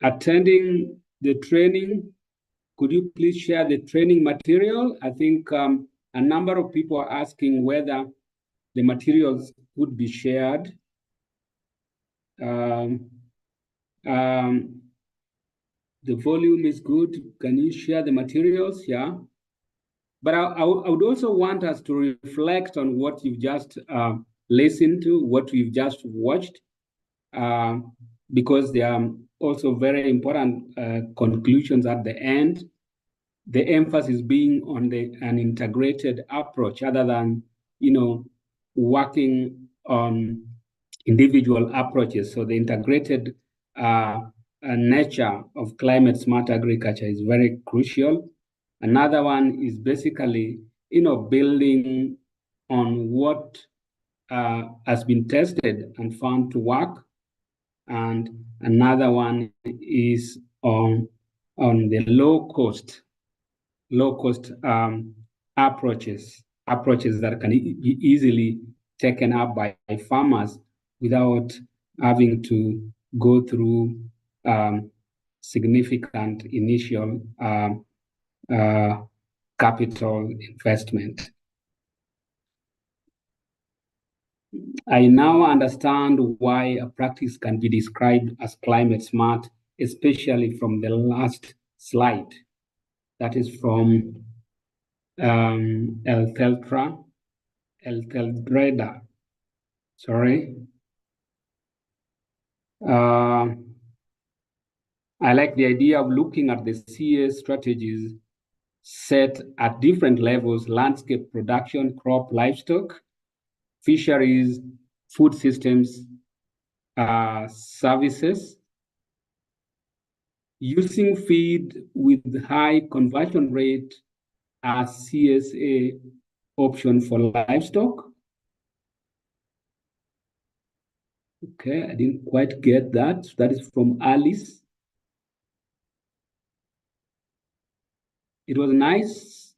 attending the training. Could you please share the training material? I think a number of people are asking whether the materials would be shared. Um, um, the volume is good. Can you share the materials? Yeah. But I would also want us to reflect on what you've just listened to, what you've just watched, because there are also very important conclusions at the end. The emphasis being on an integrated approach rather than, working on individual approaches. So the integrated nature of climate smart agriculture is very crucial. Another one is basically, building on what has been tested and found to work. And another one is on the low cost approaches that can be easily taken up by farmers without having to go through significant initial capital investment. I now understand why a practice can be described as climate smart, especially from the last slide. That is from Elteldreda. Sorry. I like the idea of looking at the CS strategies set at different levels: landscape production, crop, livestock, fisheries, food systems, services. Using feed with high conversion rate as CSA option for livestock. Okay, I didn't quite get that. That is from Alice. It was a nice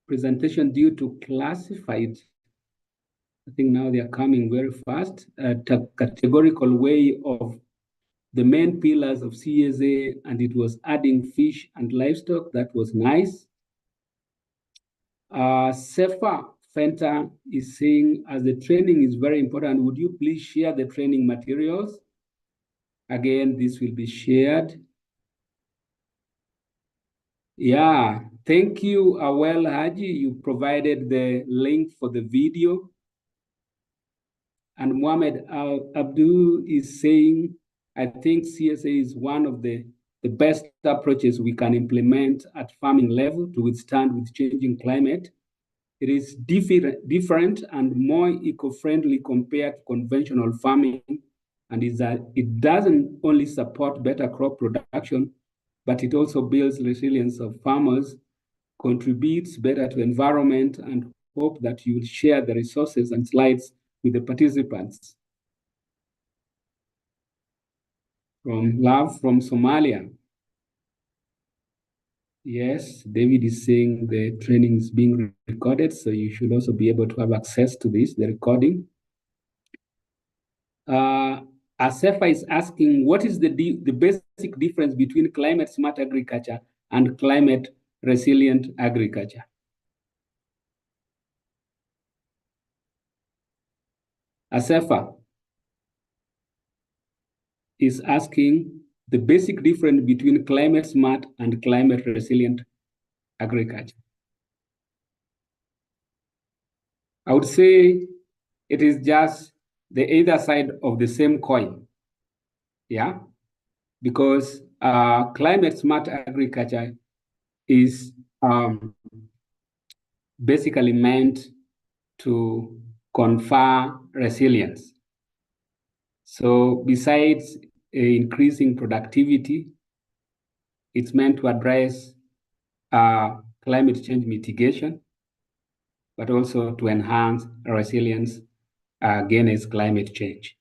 presentation due to classified. I think now they are coming very fast. A categorical way of the main pillars of CSA, and it was adding fish and livestock. That was nice. Sefa Fenta is saying, as the training is very important, would you please share the training materials? Again, this will be shared. Yeah, thank you, Awel Haji. You provided the link for the video. And Mohamed Al Abdul is saying, I think CSA is one of the best approaches we can implement at farming level to withstand with changing climate. It is different and more eco-friendly compared to conventional farming, and is that it doesn't only support better crop production, but it also builds resilience of farmers, contributes better to environment, and hope that you will share the resources and slides with the participants. From Love from Somalia. Yes, David is saying the training is being recorded, so you should also be able to have access to this, the recording. Asefa is asking, what is the basic difference between climate smart agriculture and climate resilient agriculture? Asefa is asking the basic difference between climate smart and climate resilient agriculture. I would say it is just the either side of the same coin. Yeah, because climate smart agriculture is basically meant to confer resilience. So besides increasing productivity, it's meant to address climate change mitigation, but also to enhance resilience against climate change.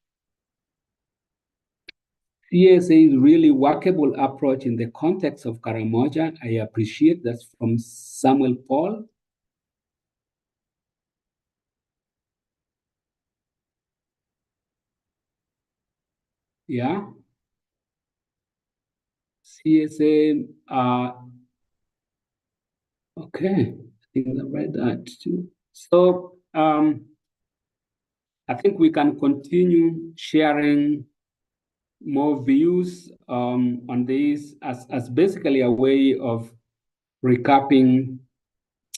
CSA is really workable approach in the context of Karamoja. I appreciate that from Samuel Paul. Yeah. CSA, okay, I think I read that too. So I think we can continue sharing more views on this as basically a way of recapping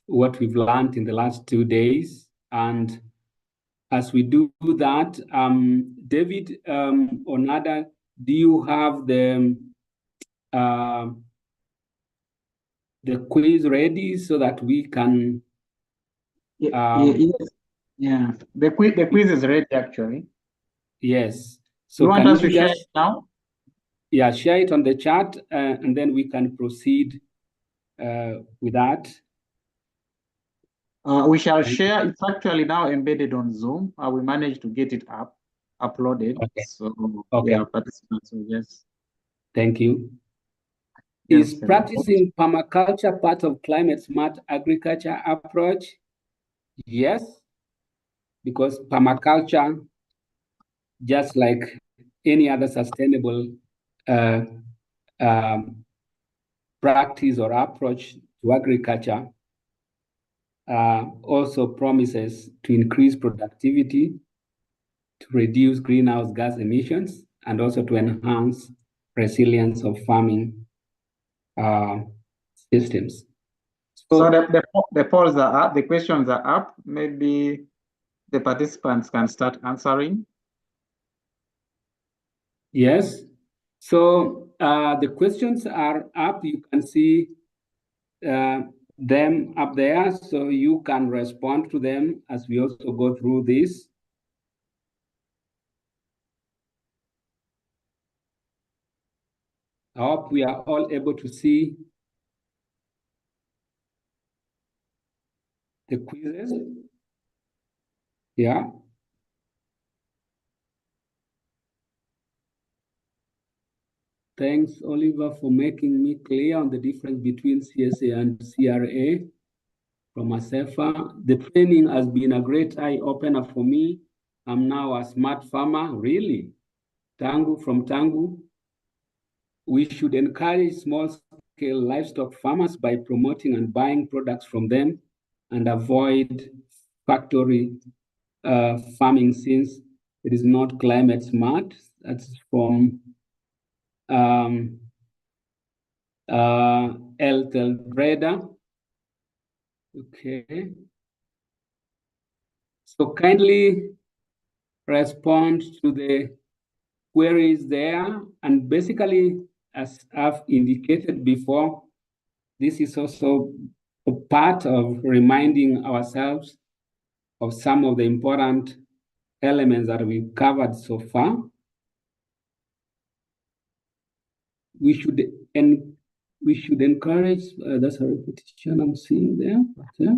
what we've learned in the last 2 days. And as we do that, David or Nada, do you have the quiz ready so that we can? Yes. Yeah. The quiz is ready actually. Yes. So You want can us you to share just it now? share it on the chat and then we can proceed with that. We shall share. It's actually now embedded on Zoom. We managed to get it uploaded. Okay. So Okay. yeah, participants will just. Thank you. Yes, Is practicing permaculture part of climate smart agriculture approach? Yes, because permaculture, just like any other sustainable uh, practice or approach to agriculture, also promises to increase productivity, to reduce greenhouse gas emissions, and also to enhance resilience of farming systems. So the polls are up, the questions are up. Maybe the participants can start answering. Yes. So the questions are up. You can see them up there, so you can respond to them as we also go through this. I hope we are all able to see the quizzes. Yeah. Thanks, Oliver, for making me clear on the difference between CSA and CRA from ASEFA. The training has been a great eye-opener for me. I'm now a smart farmer, really. From Tangu. We should encourage small-scale livestock farmers by promoting and buying products from them and avoid factory farming since it is not climate smart. That's from El Telbreda. Okay. So kindly respond to the queries there. And basically, as I've indicated before, this is also a part of reminding ourselves of some of the important elements that we've covered so far. We should encourage, that's a repetition I'm seeing there. Okay.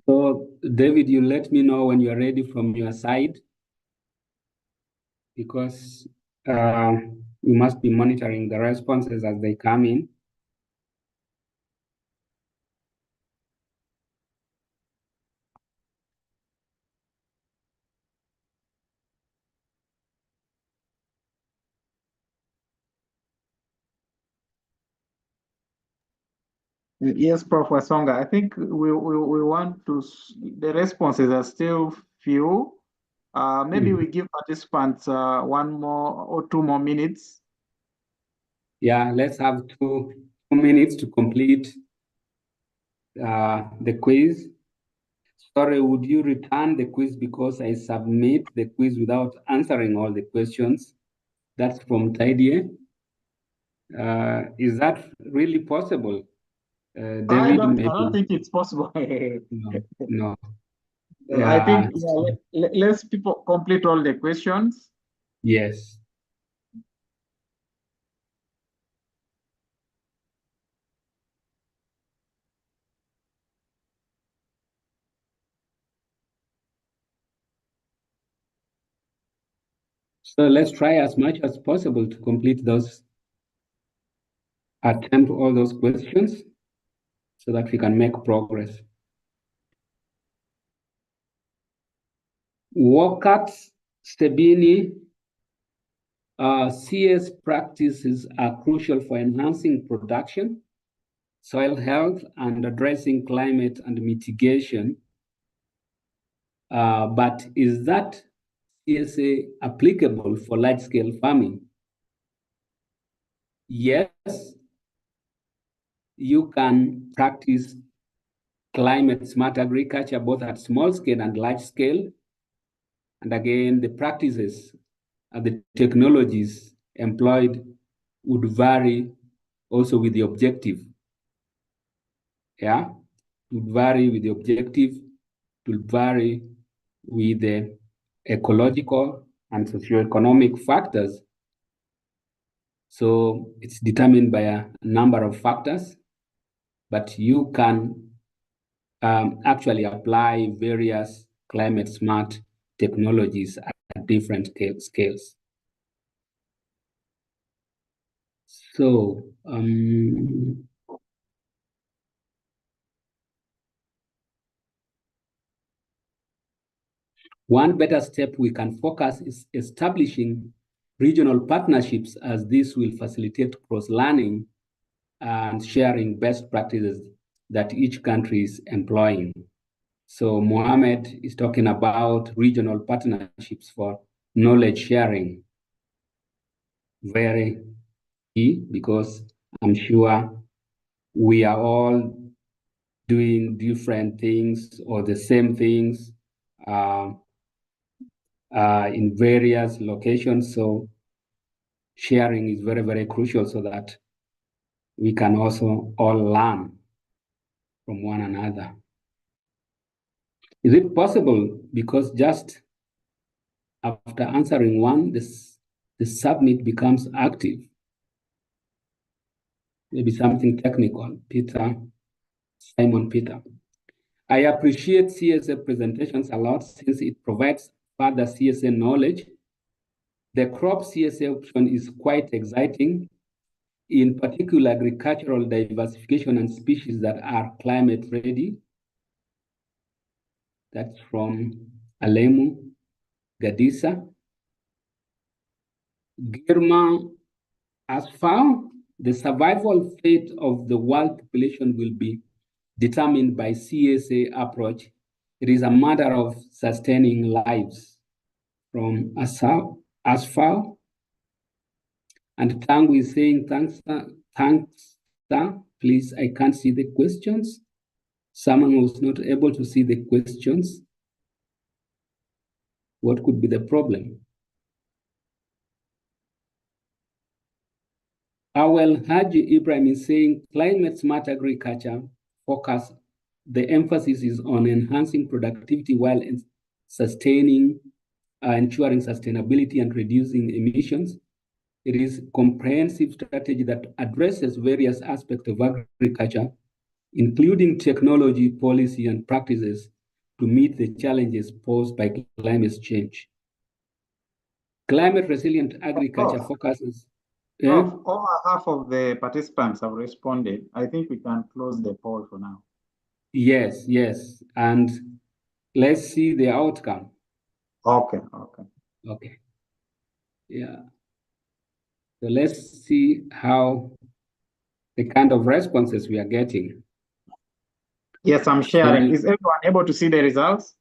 So, David, you let me know when you're ready from your side, because we must be monitoring the responses as they come in. Yes, Prof. Wasonga. I think we want to, the responses are still few. Maybe we give participants 1 more or 2 more minutes. Yeah, let's have 2 minutes to complete the quiz. Sorry, would you return the quiz because I submit the quiz without answering all the questions? That's from Tidie. Is that really possible? David, I don't think it's possible. No. I think Yeah. let's people complete all the questions. Yes. So let's try as much as possible to complete those, attempt all those questions so that we can make progress. Wokat Stebini, CS practices are crucial for enhancing production, soil health, and addressing climate and mitigation. But is that CSA applicable for large-scale farming? Yes, you can practice climate-smart agriculture both at small scale and large scale. And again, the practices and the technologies employed would vary also with the objective. Yeah, it would vary with the objective, it will vary with the ecological and socioeconomic factors. So it's determined by a number of factors, but you can actually apply various climate smart technologies at different scales. So one better step we can focus is establishing regional partnerships, as this will facilitate cross-learning and sharing best practices that each country is employing. So Mohammed is talking about regional partnerships for knowledge sharing. Very key, because I'm sure we are all doing different things or the same things in various locations. So sharing is very, very crucial so that we can also all learn from one another. Is it possible? Because just after answering one, the submit becomes active. Maybe something technical. Simon Peter. I appreciate CSA presentations a lot since it provides further CSA knowledge. The crop CSA option is quite exciting, in particular agricultural diversification and species that are climate ready. That's from Alemu Gadisa. Girma Asfar, the survival fate of the world population will be determined by CSA approach. It is a matter of sustaining lives. From Asfar. And Tangu is saying, thanks, sir. Please, I can't see the questions. Someone was not able to see the questions. What could be the problem? Awel Haji Ibrahim is saying climate smart agriculture focus, the emphasis is on enhancing productivity while sustaining, ensuring sustainability and reducing emissions. It is a comprehensive strategy that addresses various aspects of agriculture, including technology, policy, and practices to meet the challenges posed by climate change. Climate resilient agriculture focuses. Over half of the participants have responded. I think we can close the poll for now. Yes, yes. And let's see the outcome. Okay. Yeah. So let's see how the kind of responses we are getting. Yes, I'm sharing. Is everyone able to see the results?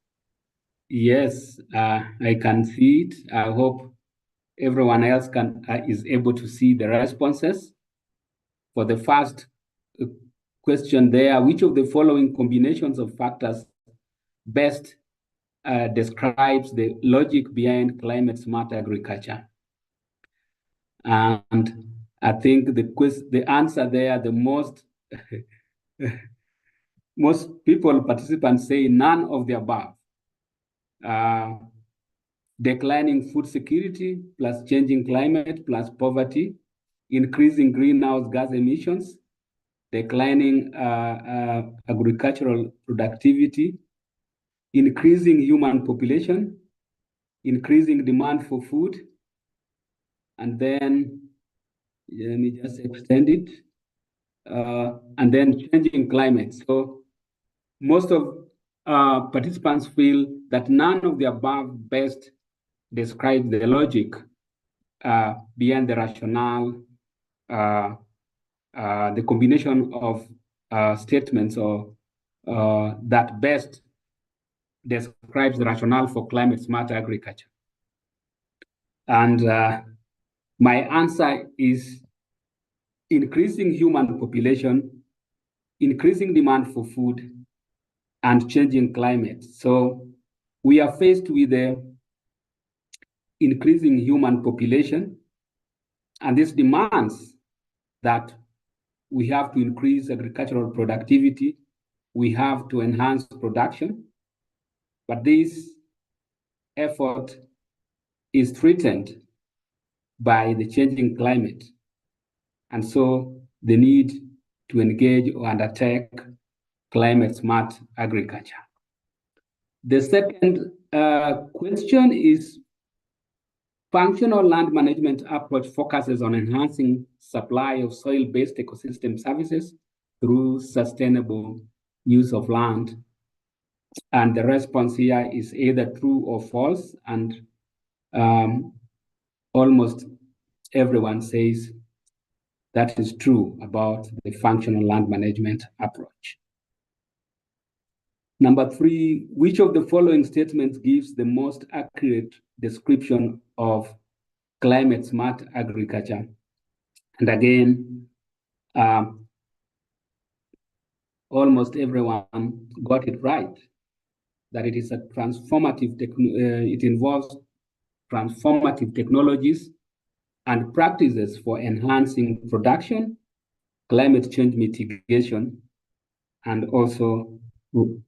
Yes, I can see it. I hope everyone else is able to see the responses. For the first question there, which of the following combinations of factors best describes the logic behind climate smart agriculture? And I think the answer there, the most most participants say none of the above. Declining food security plus changing climate plus poverty, increasing greenhouse gas emissions, declining agricultural productivity, increasing human population, increasing demand for food, and then let me just extend it, and then changing climate. So most of participants feel that none of the above best describe the logic behind the rationale, the combination of statements or that best describes the rationale for climate smart agriculture. And my answer is increasing human population, increasing demand for food, and changing climate. So we are faced with the increasing human population, and this demands that we have to increase agricultural productivity, we have to enhance production, but this effort is threatened by the changing climate. And so the need to engage or undertake climate smart agriculture. The second question is functional land management approach focuses on enhancing supply of soil-based ecosystem services through sustainable use of land. And the response here is either true or false, and almost everyone says that is true about the functional land management approach. Number 3, which of the following statements gives the most accurate description of climate smart agriculture? And again, almost everyone got it right, that it is a transformative, it involves transformative technologies and practices for enhancing production, climate change mitigation, and also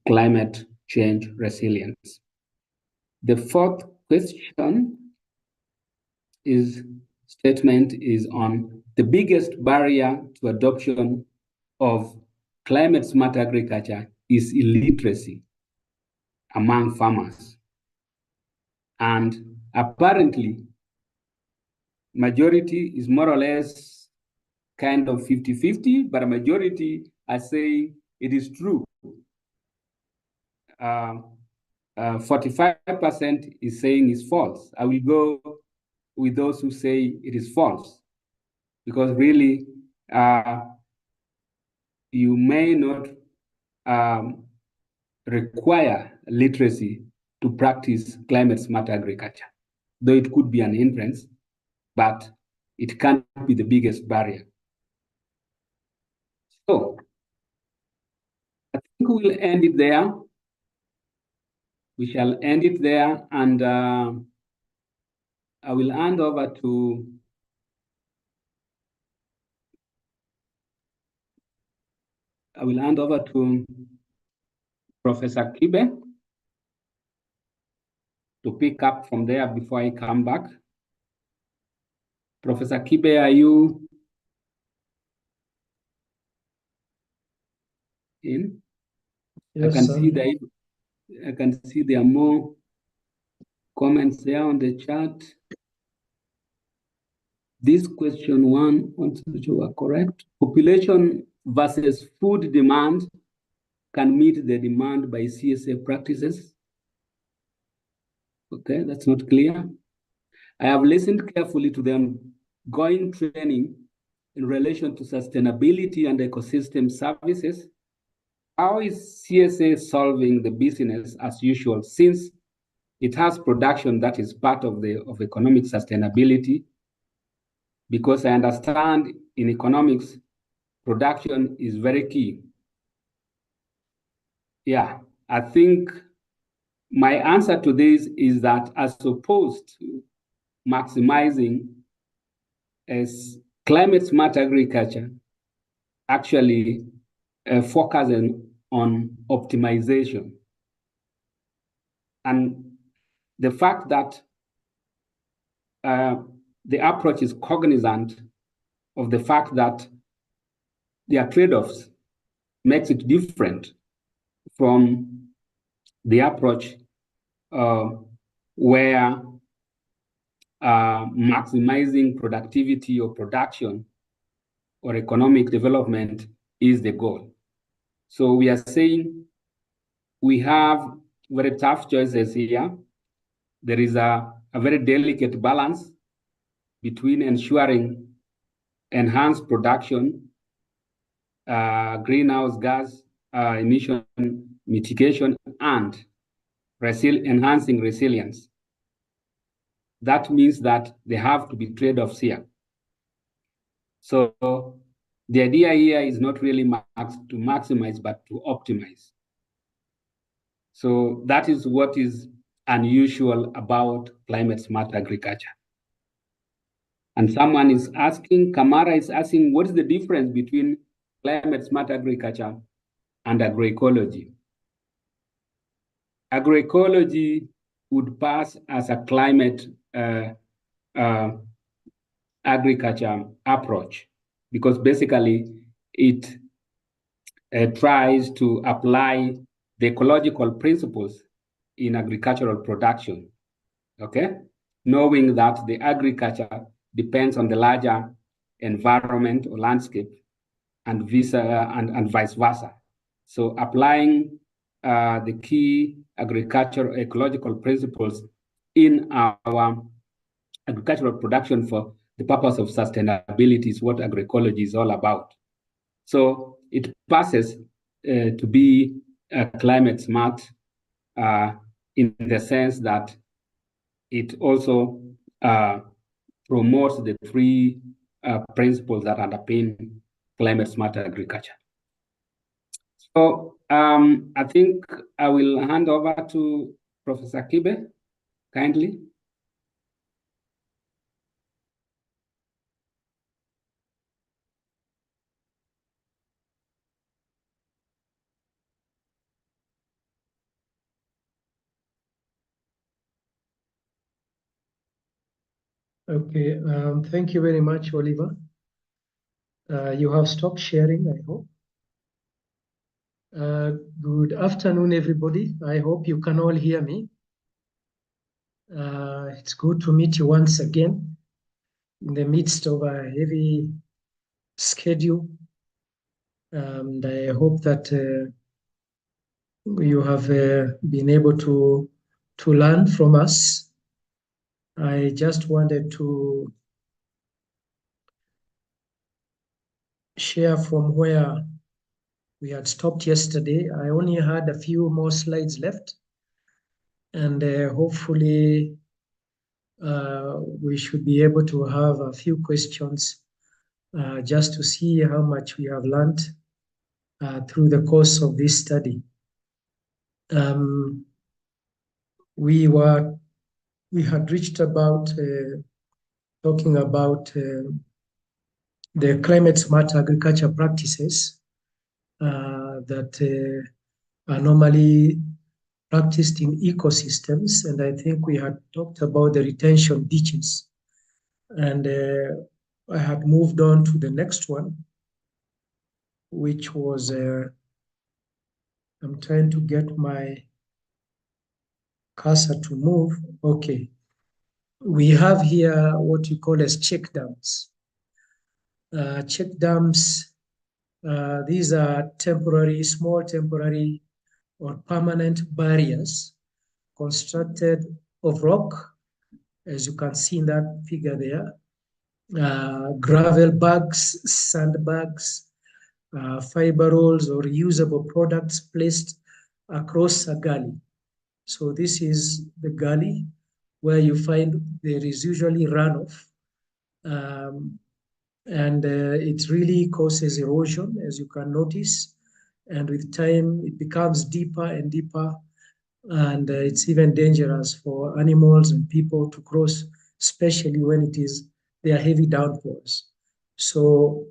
climate change resilience. The fourth question statement is on the biggest barrier to adoption of climate smart agriculture is illiteracy among farmers. And apparently, majority is more or less kind of 50-50, but a majority are saying it is true. 45% is saying it's false. I will go with those who say it is false, because really you may not require literacy to practice climate smart agriculture, though it could be an hindrance, but it can't be the biggest barrier. So I think we'll end it there. We shall end it there, and I will hand over to Professor Kibe to pick up from there before I come back. Professor Kibe, are you in? Yes, I can see there are more comments there on the chat. This question 1, 1, 2, 2 are correct. Population versus food demand can meet the demand by CSA practices. Okay, that's not clear. I have listened carefully to the ongoing training in relation to sustainability and ecosystem services. How is CSA solving the business as usual, since it has production that is part of economic sustainability? Because I understand in economics, production is very key. Yeah, I think my answer to this is that as opposed to maximizing as climate smart agriculture, actually focusing on optimization. And the fact that the approach is cognizant of the fact that there are trade-offs makes it different from the approach where maximizing productivity or production or economic development is the goal. So we are saying we have very tough choices here. There is a very delicate balance between ensuring enhanced production, greenhouse gas emission mitigation, and enhancing resilience. That means that there have to be trade-offs here. So the idea here is not really to maximize, but to optimize. So that is what is unusual about climate smart agriculture. And someone is asking, Kamara is asking, what is the difference between climate smart agriculture and agroecology? Agroecology would pass as a climate agriculture approach, because basically it tries to apply the ecological principles in agricultural production, okay? Knowing that the agriculture depends on the larger environment or landscape and vice versa. So applying the key agricultural ecological principles in our agricultural production for the purpose of sustainability is what agroecology is all about. So it passes to be climate smart in the sense that it also promotes the three principles that underpin climate smart agriculture. So I think I will hand over to Professor Kibe, kindly. Okay, thank you very much, Oliver. You have stopped sharing, I hope. Good afternoon, everybody. I hope you can all hear me. It's good to meet you once again in the midst of a heavy schedule. And I hope that you have been able to learn from us. I just wanted to share from where we had stopped yesterday. I only had a few more slides left, and hopefully we should be able to have a few questions just to see how much we have learned through the course of this study. We had reached about talking about the climate smart agriculture practices that are normally practiced in ecosystems, and I think we had talked about the retention ditches. And I had moved on to the next one, which was, I'm trying to get my cursor to move. Okay. We have here what you call as check dams. Check dams, these are small temporary or permanent barriers constructed of rock, as you can see in that figure there, gravel bags, sand bags, fiber rolls or usable products placed across a gully. So this is the gully where you find there is usually runoff, and it really causes erosion, as you can notice. And with time, it becomes deeper and deeper, and it's even dangerous for animals and people to cross, especially when there are heavy downpours. So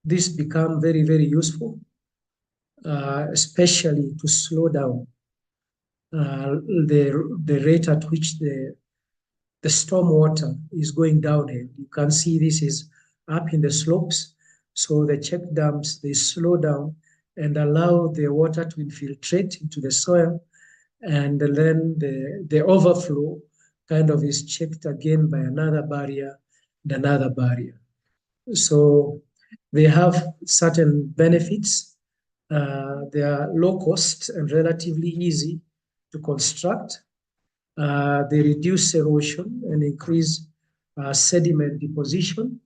this becomes very, very useful, especially to slow down the rate at which the storm water is going downhill. You can see this is up in the slopes. So the check dams, they slow down and allow the water to infiltrate into the soil, and then the overflow kind of is checked again by another barrier and another barrier. So they have certain benefits. They are low cost and relatively easy to construct. They reduce erosion and increase sediment deposition,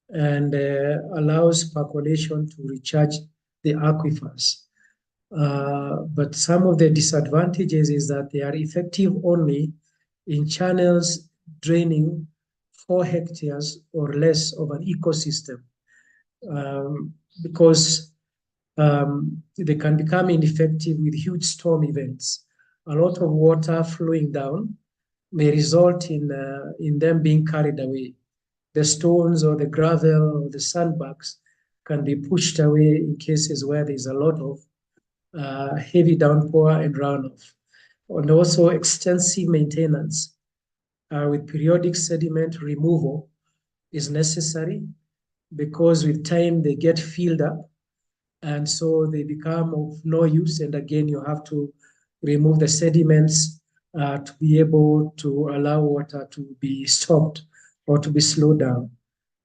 and allows percolation to recharge the aquifers. But some of the disadvantages is that they are effective only in channels draining 4 hectares or less of an ecosystem, because they can become ineffective with huge storm events. A lot of water flowing down may result in them being carried away. The stones or the gravel or the sandbags can be pushed away in cases where there's a lot of heavy downpour and runoff. And also extensive maintenance with periodic sediment removal is necessary, because with time they get filled up, and so they become of no use. And again, you have to remove the sediments to be able to allow water to be stopped or to be slowed down.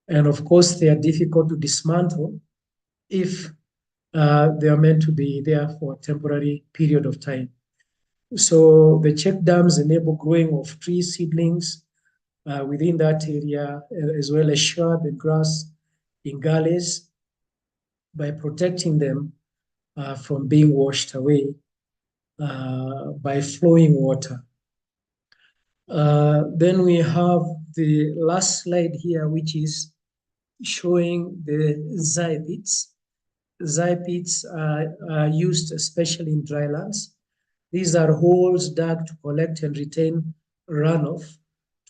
And of course, they are difficult to dismantle if they are meant to be there for a temporary period of time. So the check dams enable growing of tree seedlings within that area, as well as shrub and grass in gullies, by protecting them from being washed away by flowing water. Then we have the last slide here, which is showing the zai pits. Zai pits are used especially in drylands. These are holes dug to collect and retain runoff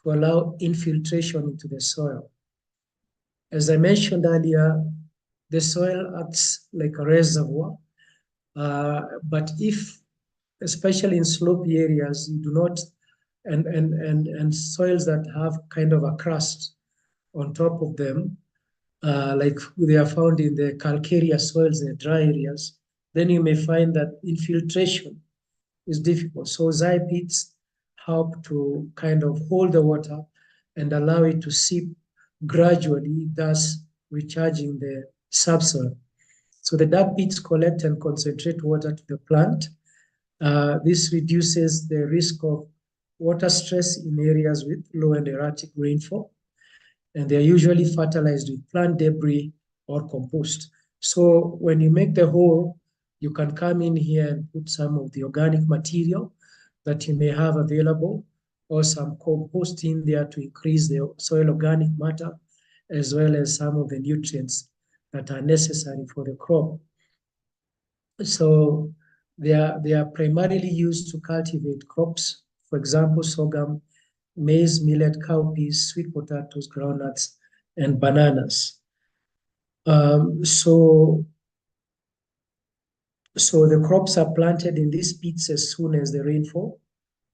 to allow infiltration into the soil. As I mentioned earlier, the soil acts like a reservoir, but if, especially in slopey areas, you do not, and soils that have kind of a crust on top of them, like they are found in the calcareous soils in the dry areas, then you may find that infiltration is difficult. So zai pits help to kind of hold the water and allow it to seep gradually, thus recharging the subsoil. So the dark pits collect and concentrate water to the plant. This reduces the risk of water stress in areas with low and erratic rainfall. And they're usually fertilized with plant debris or compost. So when you make the hole, you can come in here and put some of the organic material that you may have available, or some compost in there to increase the soil organic matter, as well as some of the nutrients that are necessary for the crop. So they are primarily used to cultivate crops, for example, sorghum, maize, millet, cowpeas, sweet potatoes, groundnuts, and bananas. So the crops are planted in these pits as soon as the rainfall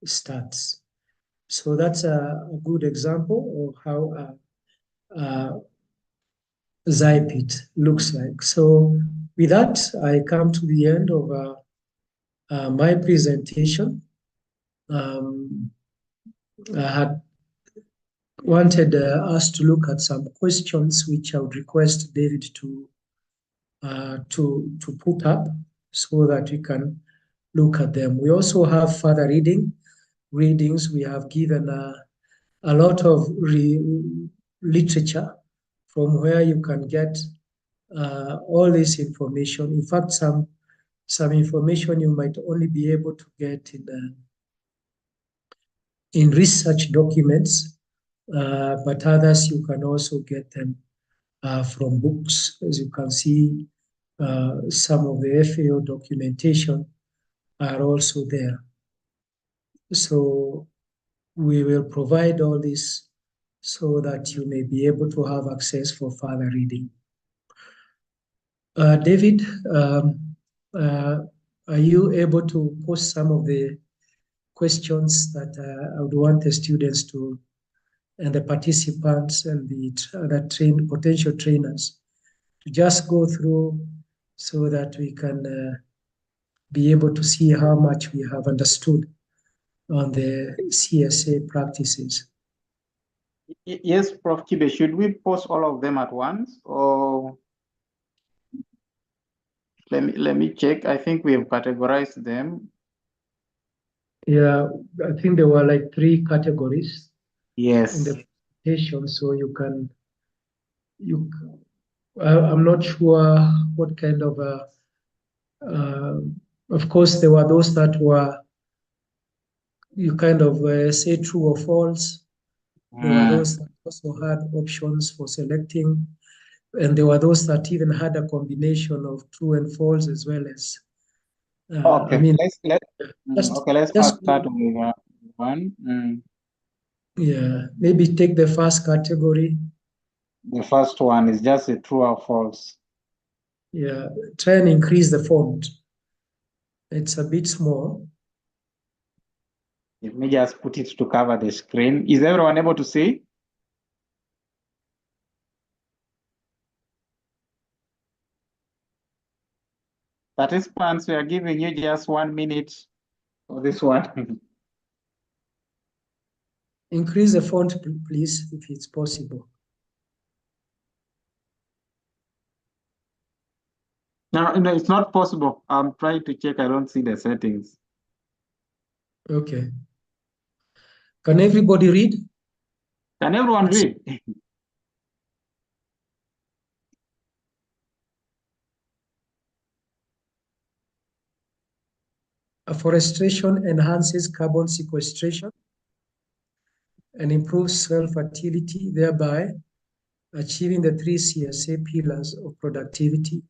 starts. So that's a good example of how a zai pit looks like. So with that, I come to the end of my presentation. I had wanted us to look at some questions, which I would request David to put up so that we can look at them. We also have further readings. We have given a lot of literature from where you can get all this information. In fact, some information you might only be able to get in research documents, but others you can also get them from books. As you can see, some of the FAO documentation are also there. So we will provide all this so that you may be able to have access for further reading. David, are you able to post some of the questions that I would want the students to, and the participants and the potential trainers to just go through, so that we can be able to see how much we have understood on the CSA practices. Yes, Prof. Kibe, should we post all of them at once, or let me check? I think we have categorized them. Yeah, I think there were like 3 categories in Yes. the presentation, so I'm not sure what kind of of course there were those that were you kind of say true or false. There were those that also had options for selecting, and there were those that even had a combination of true and false as well as. Okay. I mean, let's just first start with one. yeah, maybe take the first category. The first one is just a true or false. Yeah, try and increase the font. It's a bit small. Let me just put it to cover the screen. Is everyone able to see? Participants, we are giving you just 1 minute for this one. Increase the font, please, if it's possible. No, it's not possible. I'm trying to check. I don't see the settings. Okay. Can everybody read? Can everyone read? Afforestation enhances carbon sequestration and improves soil fertility, thereby achieving the 3 CSA pillars of productivity,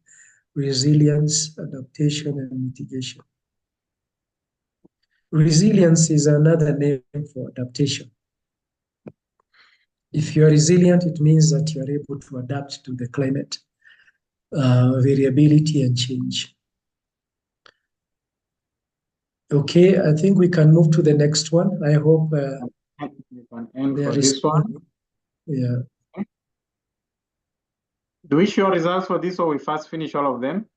resilience, adaptation, and mitigation. Resilience is another name for adaptation. If you are resilient, it means that you are able to adapt to the climate variability and change. Okay, I think we can move to the next one. I hope for this one. Yeah. Do we show results for this, or we first finish all of them?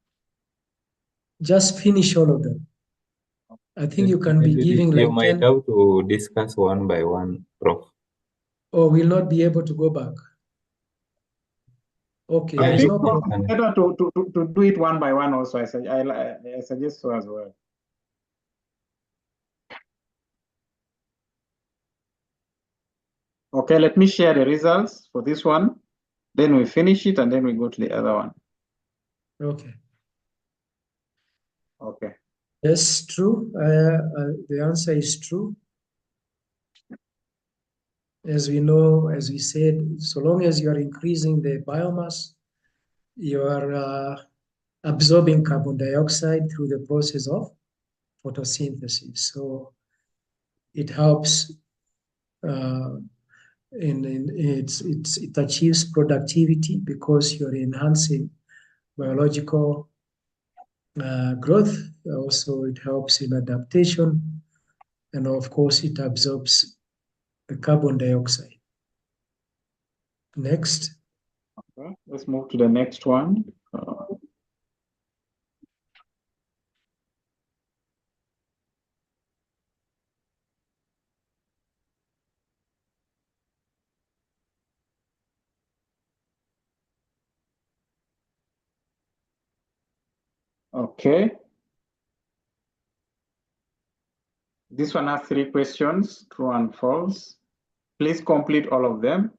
Just finish all of them. I think you can be giving like 10. You might have to discuss one by one, Prof. Or will not be able to go back. Okay, Yeah, there is you no problem. Better to do it one by one also. I suggest so as well. Okay, let me share the results for this one. Then we finish it and then we go to the other one. Okay. Okay. Yes, true. The answer is true. As we know, as we said, so long as you are increasing the biomass, you are absorbing carbon dioxide through the process of photosynthesis. So it helps it achieves productivity because you're enhancing biological growth. Also, it helps in adaptation, and of course, it absorbs the carbon dioxide. Next. Okay, let's move to the next one. Okay. This one has 3 questions, true and false. Please complete all of them.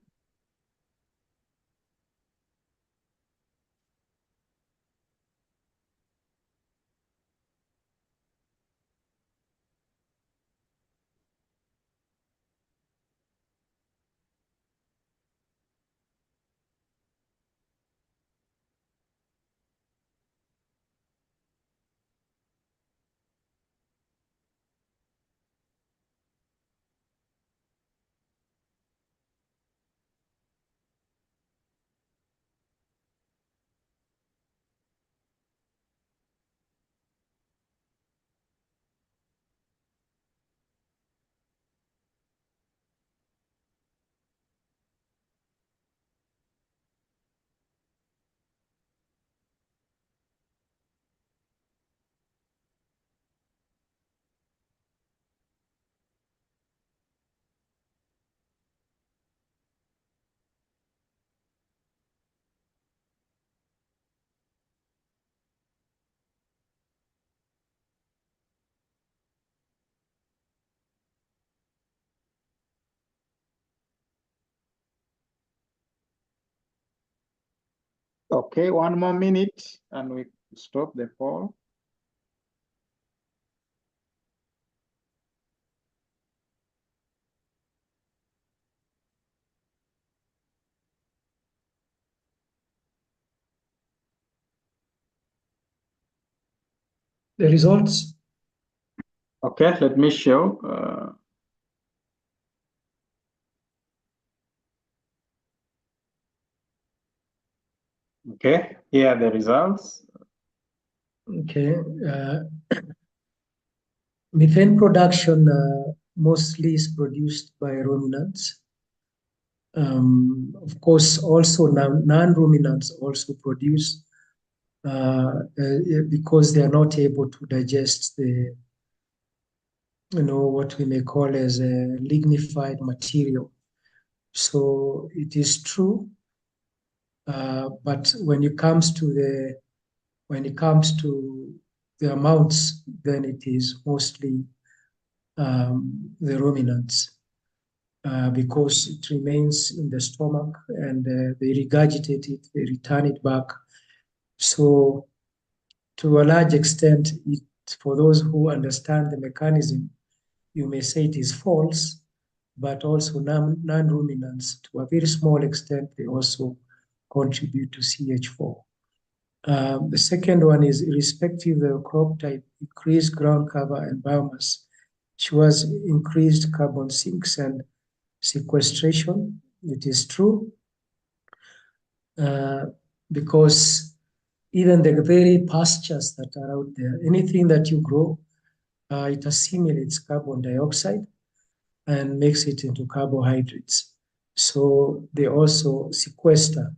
Okay, one more minute and we stop the poll. The results? Okay, let me show. Okay, here are the results. Okay. Methane production mostly is produced by ruminants. Of course, also non-ruminants also produce because they are not able to digest the, what we may call as a lignified material. So it is true, but when it comes to the amounts, then it is mostly the ruminants. Because it remains in the stomach and they regurgitate it, they return it back. So to a large extent, for those who understand the mechanism, you may say it is false, but also non-ruminants, to a very small extent, they also contribute to CH4. The second one is irrespective of the crop type, increased ground cover and biomass shows increased carbon sinks and sequestration. It is true because even the very pastures that are out there, anything that you grow, it assimilates carbon dioxide and makes it into carbohydrates. So they also sequester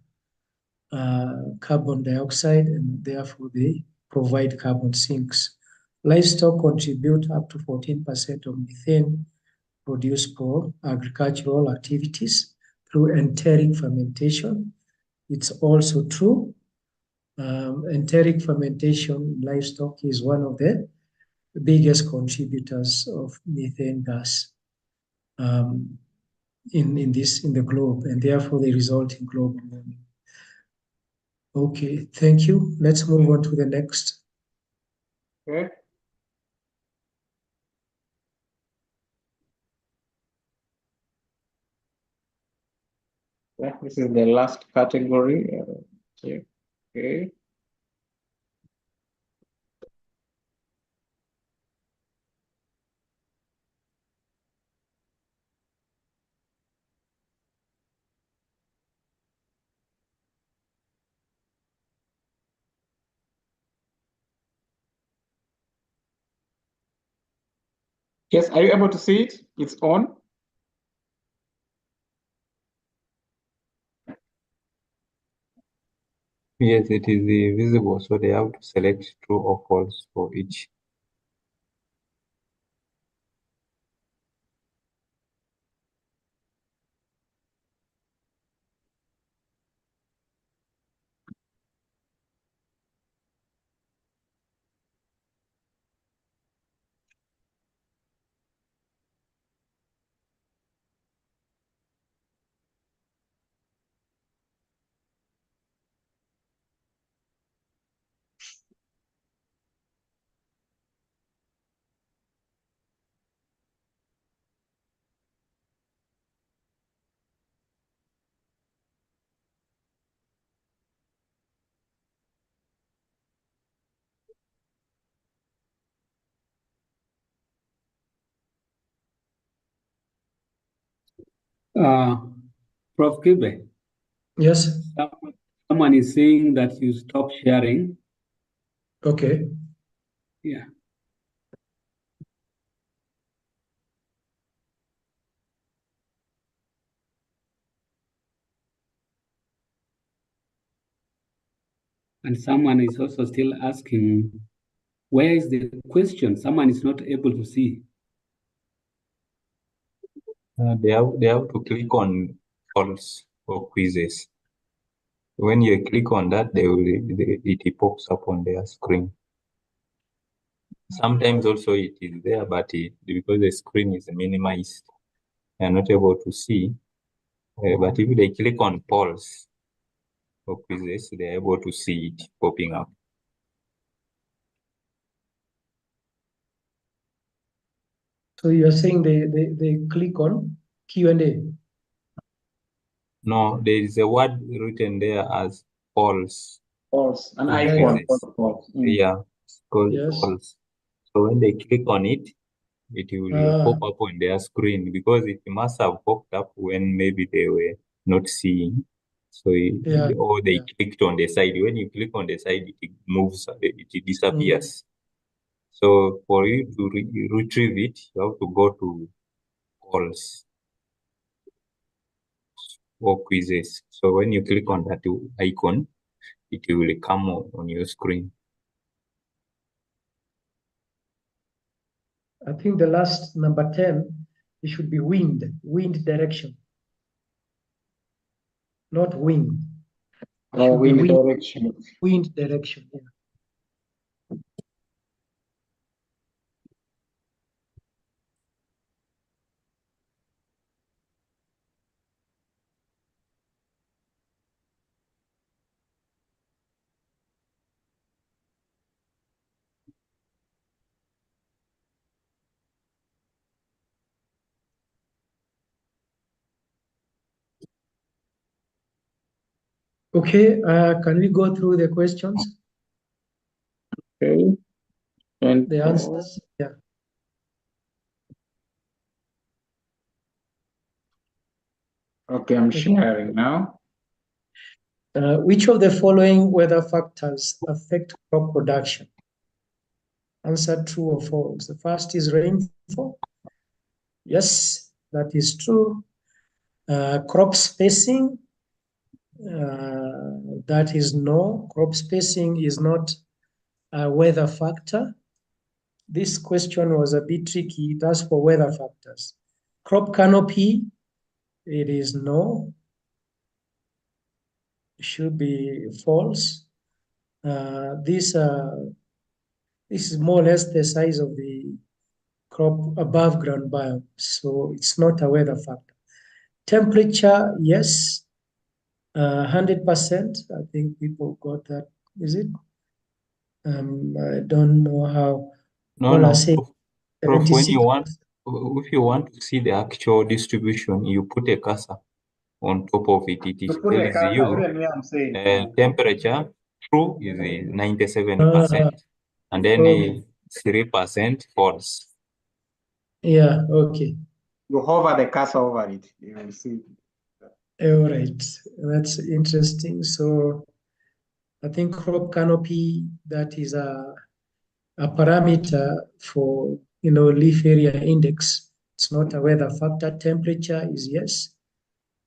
carbon dioxide and therefore they provide carbon sinks. Livestock contribute up to 14% of methane produced for agricultural activities through enteric fermentation. It's also true. Enteric fermentation in livestock is one of the biggest contributors of methane gas in the globe, and therefore they result in global warming. Okay, thank you. Let's move on to the next. Okay. Yeah, this is the last category. Okay. Yes, are you able to see it? It's on. Yes, it is visible, so they have to select true or false for each. Prof. Kibe, Yes. someone is saying that you stop sharing. Okay. Yeah. And someone is also still asking, where is the question? Someone is not able to see. They have to click on false or quizzes. When you click on that, it pops up on their screen. Sometimes also it is there, but because the screen is minimized, they are not able to see. But if they click on polls, or quizzes, they're able to see it popping up. So you're saying they click on Q&A? No, there is a word written there as polls. False, an or icon quizzes. for false. Yeah, it's called Yes. polls. So when they click on it, it will pop up on their screen because it must have popped up when maybe they were not seeing. So Yeah, or they yeah. clicked on the side. When you click on the side, it moves, it disappears. So for you to retrieve it, you have to go to polls or quizzes. So when you click on that icon, it will come on your screen. I think the last number 10, it should be wind direction, not wing. It Or should be wind direction. wind direction. Yeah. Okay, can we go through the questions, Okay. And the answers? Yeah. okay, I'm sharing now. Which of the following weather factors affect crop production? Answer true or false. The first is rainfall. Yes, that is true. Crop spacing, that is no. Crop spacing is not a weather factor. This question was a bit tricky. It asked for weather factors. Crop canopy, it is no. It should be false. This is more or less the size of the crop above ground biome, so it's not a weather factor. Temperature, yes, 100%. I think people got that. Is it? I don't know how. No, All no. are saying Prof, when you 76%. want, if you want to see the actual distribution, you put a cursor on top of it. It To put a tells cursor, you even me, I'm saying. temperature. True is 97%, and then Okay. 3% false. Yeah, okay. You hover the cursor over it, you will see. All right. That's interesting. So I think crop canopy, that is a parameter for, leaf area index. It's not a weather factor. Temperature is yes.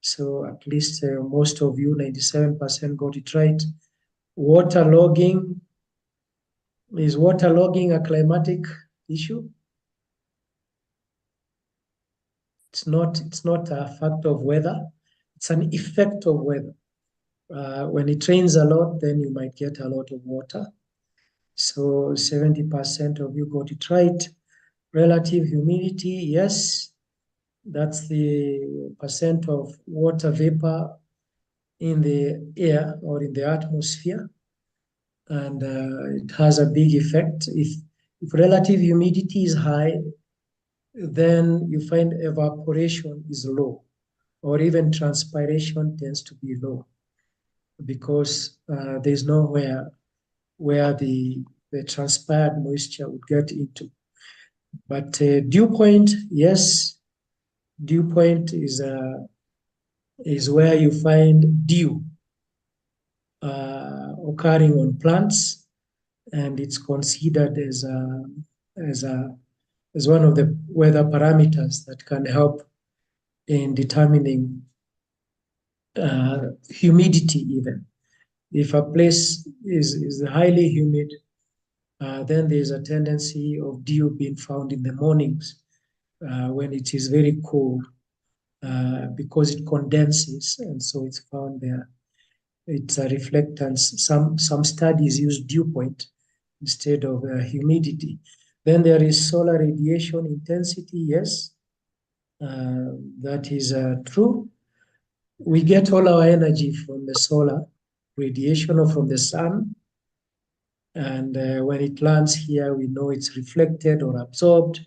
So at least most of you, 97% got it right. Water logging, is water logging a climatic issue? It's not a factor of weather. It's an effect of weather. When it rains a lot, then you might get a lot of water. So 70% of you got it right. Relative humidity, yes. That's the percent of water vapor in the air or in the atmosphere. And it has a big effect. If relative humidity is high, then you find evaporation is low, or even transpiration tends to be low, because there's nowhere where the transpired moisture would get into. But dew point, yes, dew point is where you find dew occurring on plants, and it's considered as one of the weather parameters that can help in determining humidity even. If a place is highly humid, then there's a tendency of dew being found in the mornings when it is very cool, because it condenses, and so it's found there. It's a reflectance. Some studies use dew point instead of humidity. Then there is solar radiation intensity. Yes, that is true. We get all our energy from the solar, radiation or from the sun. And when it lands here, we know it's reflected or absorbed,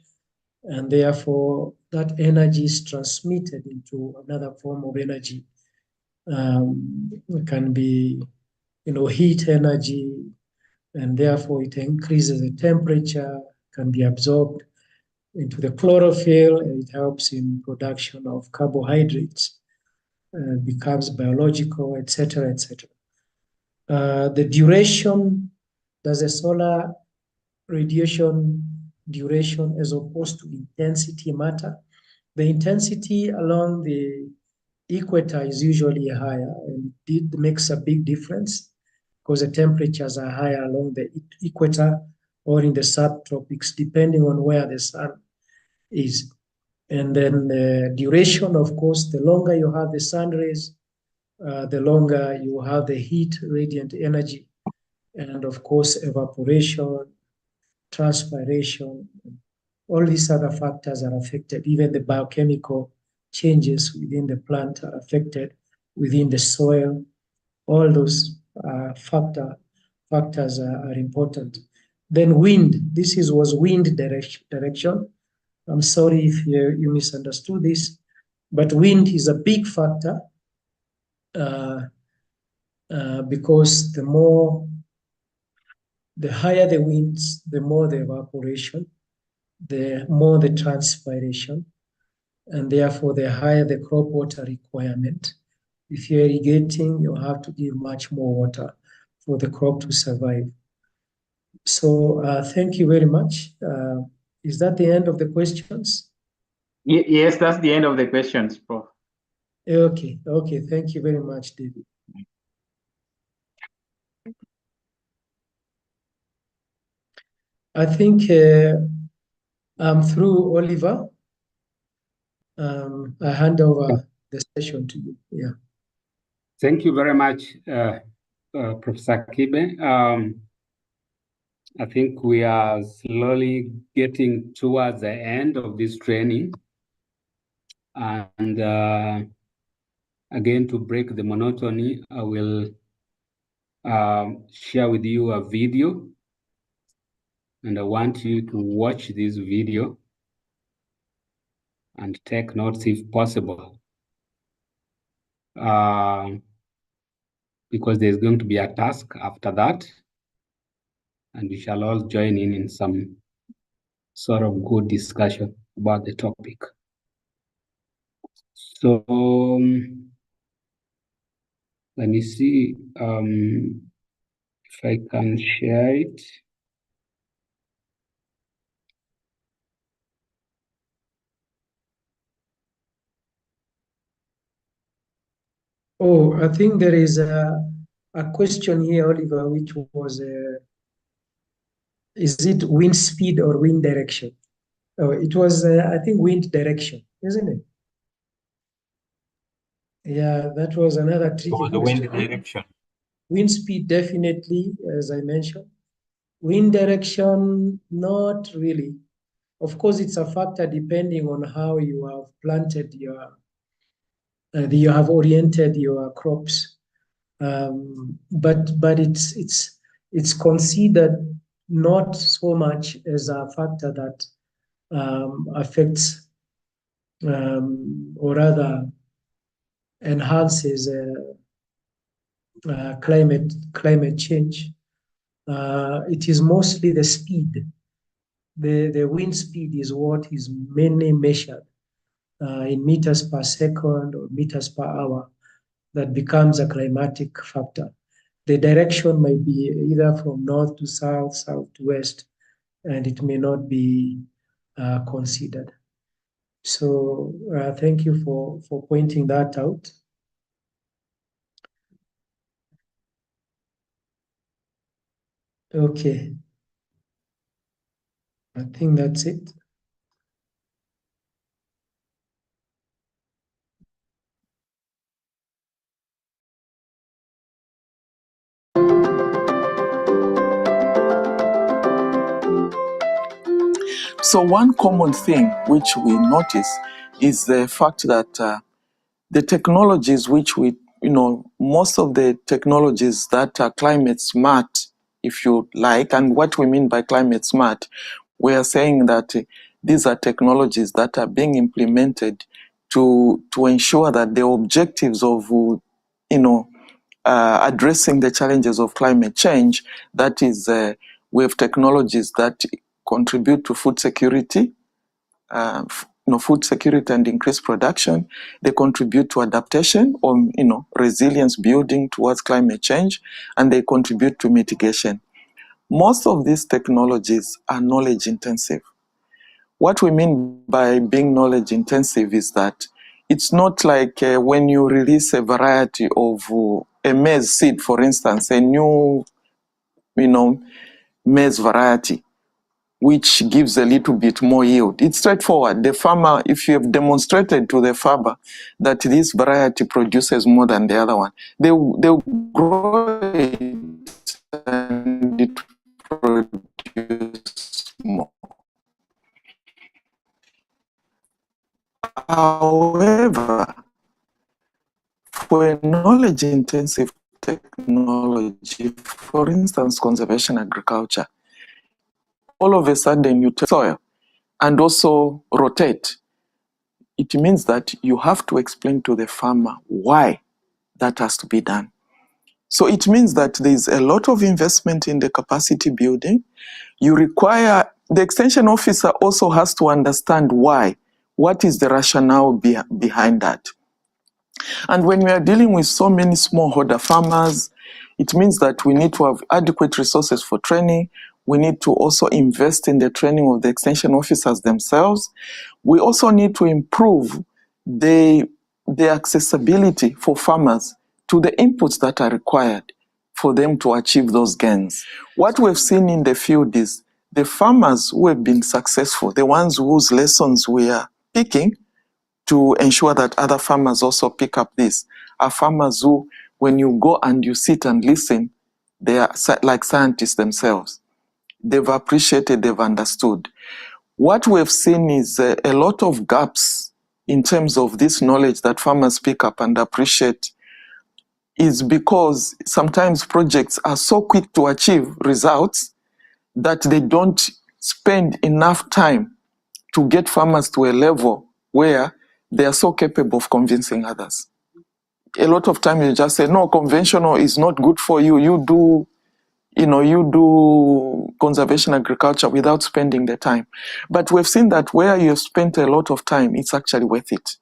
and therefore that energy is transmitted into another form of energy. It can be, heat energy, and therefore it increases the temperature, can be absorbed into the chlorophyll, and it helps in production of carbohydrates, becomes biological, etc., etc. The duration, does the solar radiation duration as opposed to intensity matter? The intensity along the equator is usually higher, and it makes a big difference because the temperatures are higher along the equator or in the subtropics, depending on where the sun is. And then the duration, of course, the longer you have the sun rays, the longer you have the heat radiant energy. And of course, evaporation, transpiration, all these other factors are affected. Even the biochemical changes within the plant are affected, within the soil. All those factors are important. Then wind, was wind direction. I'm sorry if you misunderstood this, but wind is a big factor because the higher the winds, the more the evaporation, the more the transpiration, and therefore the higher the crop water requirement. If you're irrigating, you have to give much more water for the crop to survive. So thank you very much. Is that the end of the questions? Yes, that's the end of the questions, Prof. Okay, thank you very much, David. I think I'm through, Oliver. I hand over the session to you. Yeah. Thank you very much, Professor Kibe. I think we are slowly getting towards the end of this training. And again, to break the monotony, I will share with you a video. And I want you to watch this video and take notes if possible. Because there's going to be a task after that. And we shall all join in some sort of good discussion about the topic. So let me see if I can share it. Oh, I think there is a question here, Oliver, which was, is it wind speed or wind direction? Oh, it was, I think, wind direction, isn't it? Yeah, that was another tricky question. The wind direction. Wind speed, definitely, as I mentioned. Wind direction, not really. Of course, it's a factor depending on how you have planted you have oriented your crops. But it's considered not so much as a factor that affects or rather enhances climate change. It is mostly the speed. The wind speed is what is mainly measured in meters per second or meters per hour. That becomes a climatic factor. The direction might be either from north to south, south to west, and it may not be considered. So thank you for pointing that out. Okay. I think that's it. So one common thing which we notice is the fact that the technologies which we most of the technologies that are climate smart, if you like, and what we mean by climate smart, we are saying that these are technologies that are being implemented to ensure that the objectives of, addressing the challenges of climate change, that is, we have technologies that contribute to food security, food security and increased production. They contribute to adaptation or resilience building towards climate change, and they contribute to mitigation. Most of these technologies are knowledge intensive. What we mean by being knowledge intensive is that it's not like when you release a variety of a maize seed, for instance, a new maize variety, which gives a little bit more yield. It's straightforward. The farmer, if you have demonstrated to the farmer that this variety produces more than the other one, they'll grow it and it produces more. However, for a knowledge-intensive technology, for instance, conservation agriculture, all of a sudden you take soil and also rotate. It means that you have to explain to the farmer why that has to be done. So it means that there's a lot of investment in the capacity building. You require, the extension officer also has to understand why. What is the rationale behind that? And when we are dealing with so many smallholder farmers, it means that we need to have adequate resources for training. We need to also invest in the training of the extension officers themselves. We also need to improve the accessibility for farmers to the inputs that are required for them to achieve those gains. What we've seen in the field is the farmers who have been successful, the ones whose lessons we are picking to ensure that other farmers also pick up this, are farmers who, when you go and you sit and listen, they are like scientists themselves. They've appreciated, they've understood. What we've seen is a lot of gaps in terms of this knowledge that farmers pick up and appreciate, is because sometimes projects are so quick to achieve results that they don't spend enough time to get farmers to a level where they are so capable of convincing others. A lot of time you just say, no, conventional is not good for you. You do conservation agriculture without spending the time. But we've seen that where you have spent a lot of time, it's actually worth it.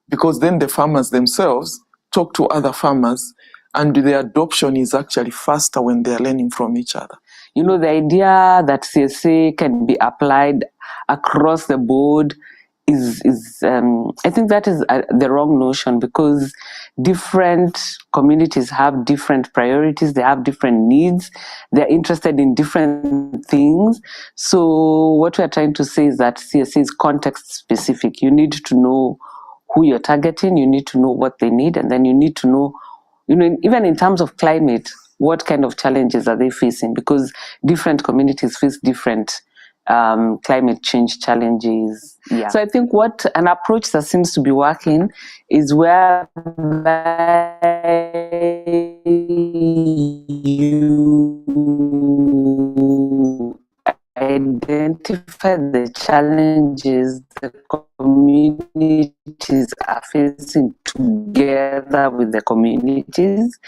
Because then the farmers themselves talk to other farmers and the adoption is actually faster when they're learning from each other. The idea that CSA can be applied across the board is I think that is the wrong notion, because different communities have different priorities, they have different needs, they're interested in different things. So what we're trying to say is that CSA is context specific. You need to know who you're targeting, you need to know what they need, and then you need to know, even in terms of climate, what kind of challenges are they facing, because different communities face different climate change challenges. Yeah. So I think what an approach that seems to be working is where you identify the challenges the communities are facing together with the communities,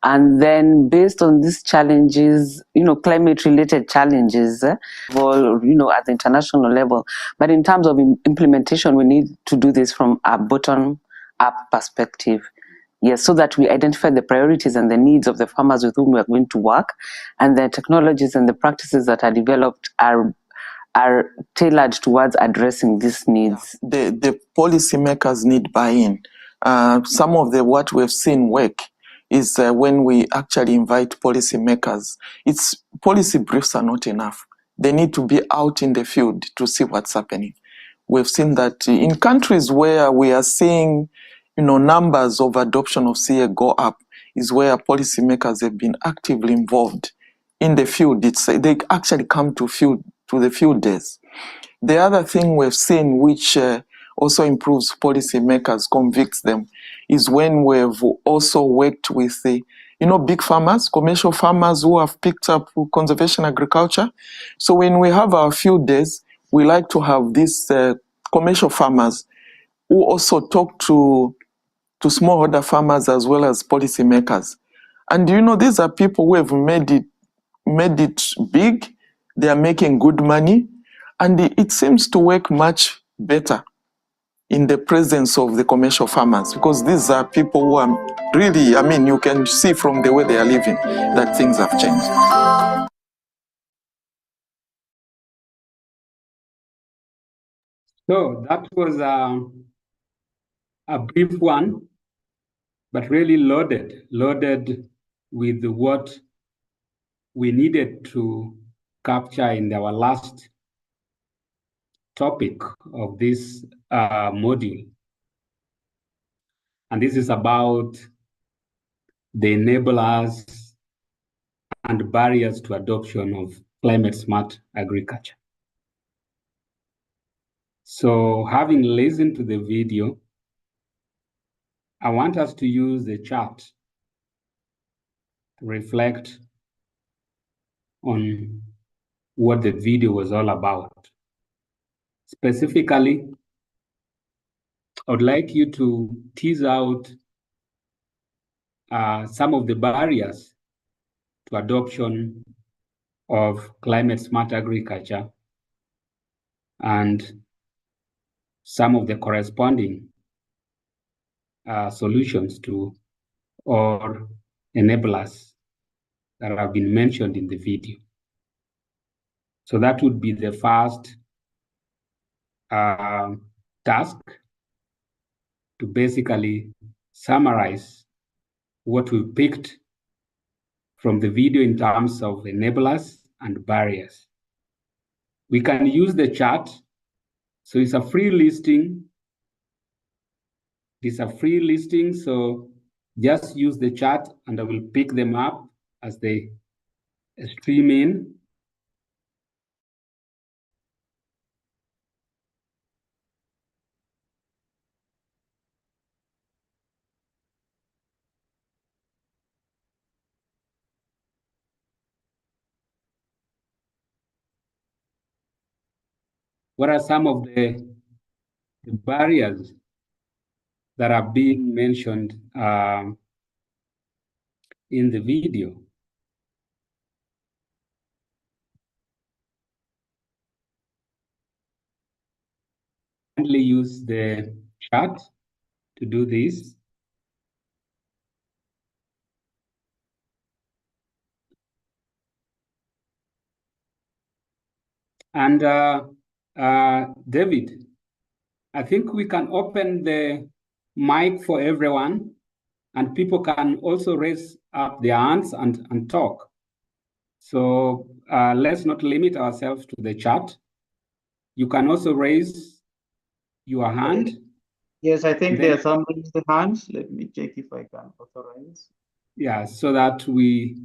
and then based on these challenges, climate related challenges, at the international level, but in terms of implementation, we need to do this from a bottom up perspective. Yes, so that we identify the priorities and the needs of the farmers with whom we are going to work, and the technologies and the practices that are developed are tailored towards addressing these needs. The policymakers need buy-in. Some of what we've seen work is when we actually invite policymakers. Policy briefs are not enough. They need to be out in the field to see what's happening. We've seen that in countries where we are seeing numbers of adoption of CA go up, is where policymakers have been actively involved in the field. They actually come to the field days. The other thing we've seen, which also improves policymakers, convicts them, is when we've also worked with the, big farmers, commercial farmers who have picked up conservation agriculture. So when we have our field days, we like to have these commercial farmers who also talk to smallholder farmers as well as policymakers. And these are people who have made it big. They are making good money, and it seems to work much better in the presence of the commercial farmers, because these are people who are really, you can see from the way they are living that things have changed. So that was a brief one, but really loaded with what we needed to capture in our last topic of this module. And this is about the enablers and barriers to adoption of climate smart agriculture. So having listened to the video, I want us to use the chart to reflect on what the video was all about. Specifically, I would like you to tease out some of the barriers to adoption of climate smart agriculture and some of the corresponding solutions to or enablers that have been mentioned in the video. So that would be the first task, to basically summarize what we picked from the video in terms of enablers and barriers. We can use the chart. So it's a free listing. It's a free listing, so just use the chart and I will pick them up as they stream in. What are some of the barriers that are being mentioned in the video? Kindly use the chart to do this. And David, I think we can open the mic for everyone, and people can also raise up their hands and talk. So let's not limit ourselves to the chat. You can also raise your hand. Yes, I think there are some raised hands. Let me check if I can authorize. Yeah, so that we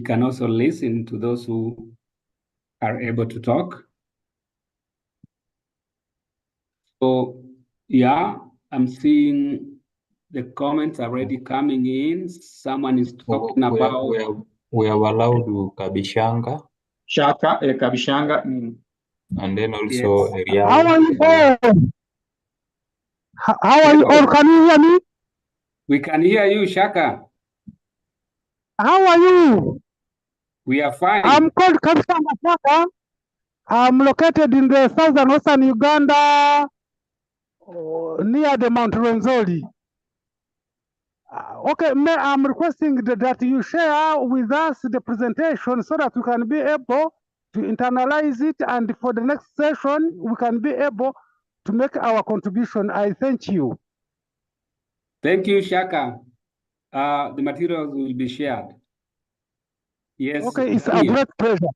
can also listen to those who are able to talk. So yeah, I'm seeing the comments already coming in. Someone is talking about. We have allowed Kabishanga. Shaka, Kabishanga. And then also Yes. How are you all? How are you all? Can you hear me? We can hear you, Shaka. How are you? We are fine. I'm called Kabishanga Shaka. I'm located in the southern western Uganda, near the Mount Rwenzori. Okay, I'm requesting that you share with us the presentation so that we can be able to internalize it, and for the next session, we can be able to make our contribution. I thank you. Thank you, Shaka. The materials will be shared. Yes. Okay, it's a great pleasure.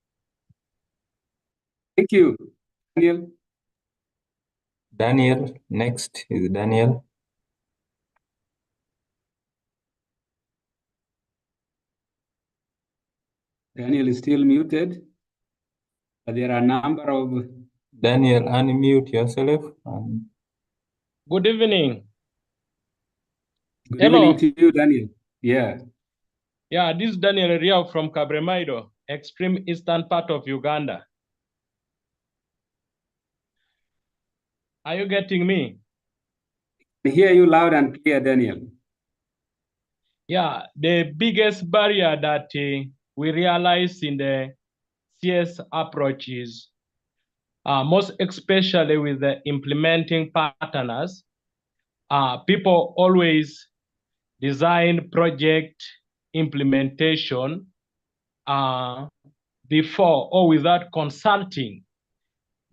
Thank you, Daniel. Daniel, next is Daniel. Daniel is still muted, but there are a number of Daniel, unmute yourself. And Good evening. Good Hello. evening to you, Daniel. Yeah. Yeah, this is Daniel Riau from Kabremaido, extreme eastern part of Uganda. Are you getting me? I hear you loud and clear, Daniel. Yeah, the biggest barrier that we realize in the CS approach is most especially with the implementing partners, people always design project implementation before or without consulting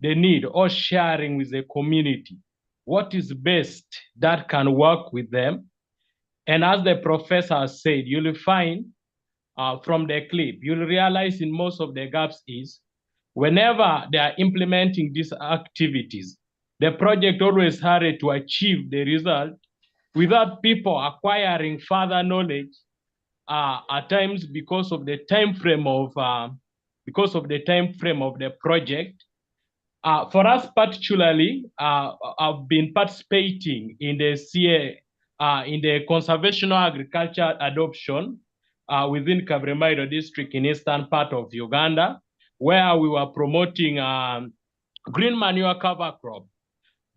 the need or sharing with the community what is best that can work with them. And as the professor said, you'll find from the clip, you'll realize in most of the gaps is whenever they are implementing these activities, the project always hurry to achieve the result without people acquiring further knowledge at times because of the time frame of the project. For us particularly, I've been participating in the CA, in the conservational agriculture adoption within Kabremaido district in eastern part of Uganda, where we were promoting green manure cover crop.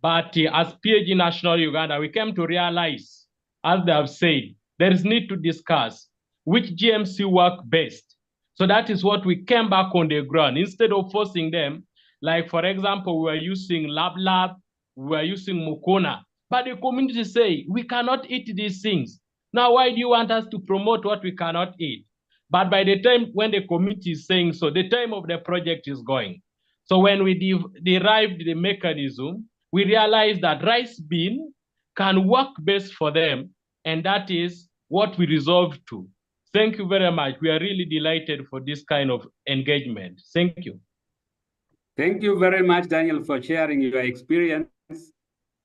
But as PAG National Uganda, we came to realize, as they have said, there is need to discuss which GMC work best. So that is what we came back on the ground. Instead of forcing them, like for example, we were using Lab, we were using Mukona, but the community say, we cannot eat these things. Now, why do you want us to promote what we cannot eat? But by the time when the community is saying so, the time of the project is going. So when we derived the mechanism, we realized that rice bean can work best for them, and that is what we resolved to. Thank you very much. We are really delighted for this kind of engagement. Thank you. Thank you very much, Daniel, for sharing your experience.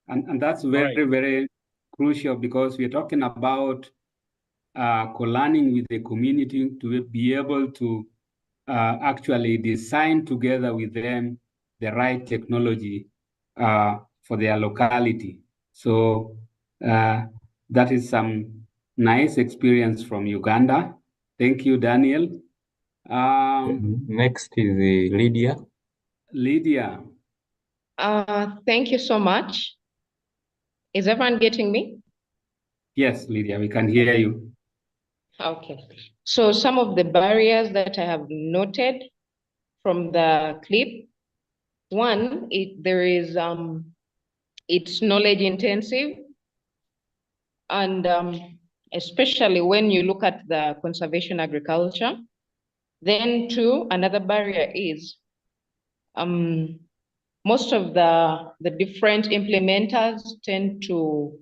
And that's very, very crucial because we're talking about co-learning with the community to be able to actually design together with them the right technology for their locality. So that is some nice experience from Uganda. Thank you, Daniel. next is Lydia. Lydia. Thank you so much. Is everyone getting me? Yes, Lydia, we can hear you. Okay. So some of the barriers that I have noted from the clip, one, it's knowledge intensive. And especially when you look at the conservation agriculture. Then two, another barrier is most of the different implementers tend to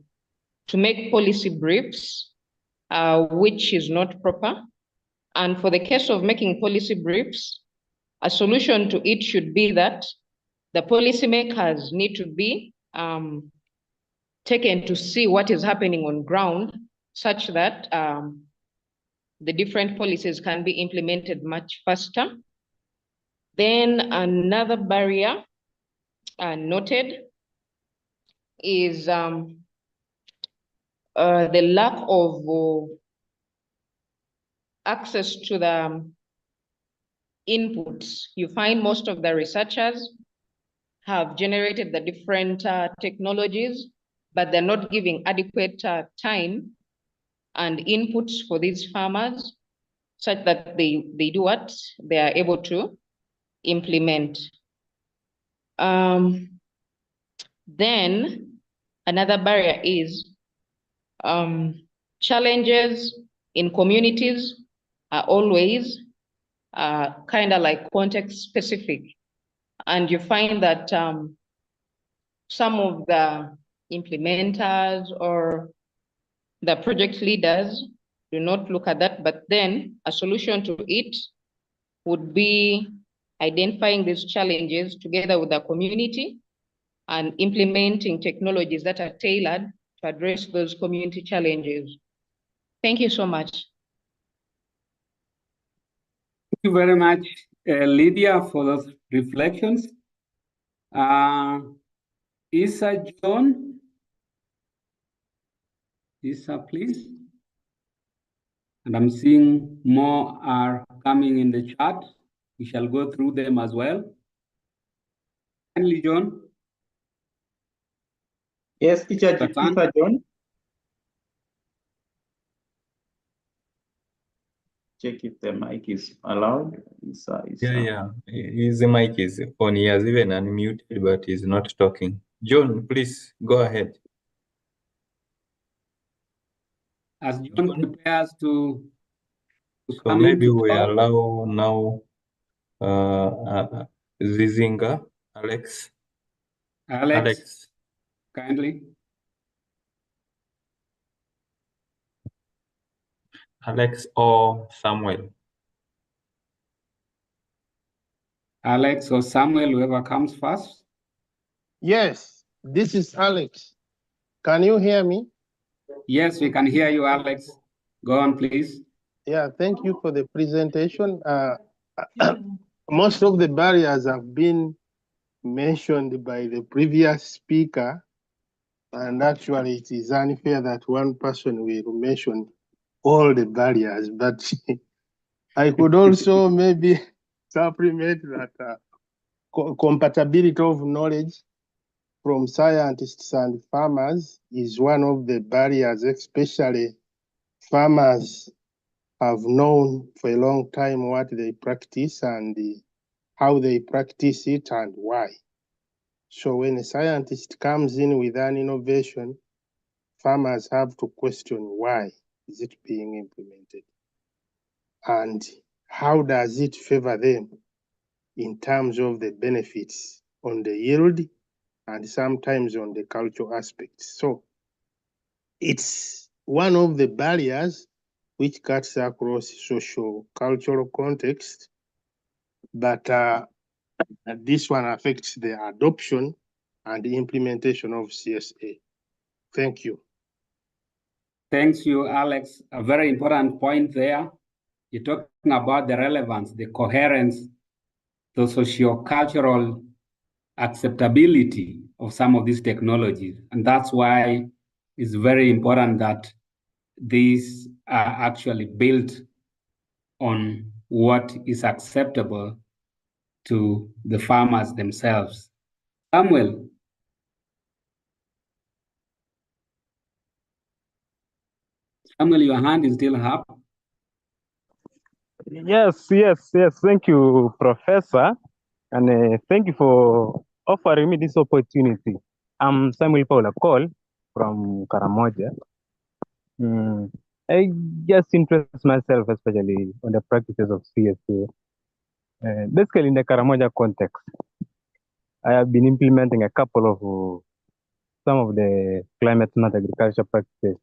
make policy briefs, which is not proper. And for the case of making policy briefs, a solution to it should be that the policymakers need to be taken to see what is happening on ground, such that the different policies can be implemented much faster. Then another barrier noted is the lack of access to the inputs. You find most of the researchers have generated the different technologies, but they're not giving adequate time and inputs for these farmers such that they do what they are able to implement. Then another barrier is challenges in communities are always kind of like context specific. And you find that some of the implementers or the project leaders do not look at that, but then a solution to it would be identifying these challenges together with the community and implementing technologies that are tailored to address those community challenges. Thank you so much. Thank you very much, Lydia, for those reflections. Isa John. Isa, please. And I'm seeing more are coming in the chat. We shall go through them as well. Kindly, John. Yes, teacher, Stefan. Teacher John. Check if the mic is allowed. Yeah. His mic is on. He has even unmuted, but he's not talking. John, please go ahead. As John prepares to So come maybe into we talk, allow now Zizinga, Alex. Alex, kindly. Alex or Samuel. Alex or Samuel, whoever comes first. Yes, this is Alex. Can you hear me? Yes, we can hear you, Alex. Go on, please. Yeah, thank you for the presentation. Most of the barriers have been mentioned by the previous speaker, and actually it is unfair that one person will mention all the barriers, but I could also maybe supplement that compatibility of knowledge from scientists and farmers is one of the barriers, especially farmers have known for a long time what they practice and how they practice it and why. So when a scientist comes in with an innovation, farmers have to question why is it being implemented and how does it favor them in terms of the benefits on the yield and sometimes on the cultural aspects. So it's one of the barriers which cuts across social cultural context, but this one affects the adoption and the implementation of CSA. Thank you. Thanks you, Alex. A very important point there. You're talking about the relevance, the coherence, the socio-cultural acceptability of some of these technologies. And that's why it's very important that these are actually built on what is acceptable to the farmers themselves. Samuel. Samuel, your hand is still up. Yes. Thank you, Professor. And thank you for offering me this opportunity. I'm Samuel Paula Cole from Karamoja. I just interest myself especially on the practices of CSA. Basically in the Karamoja context, I have been implementing a couple of some of the climate smart agriculture practices,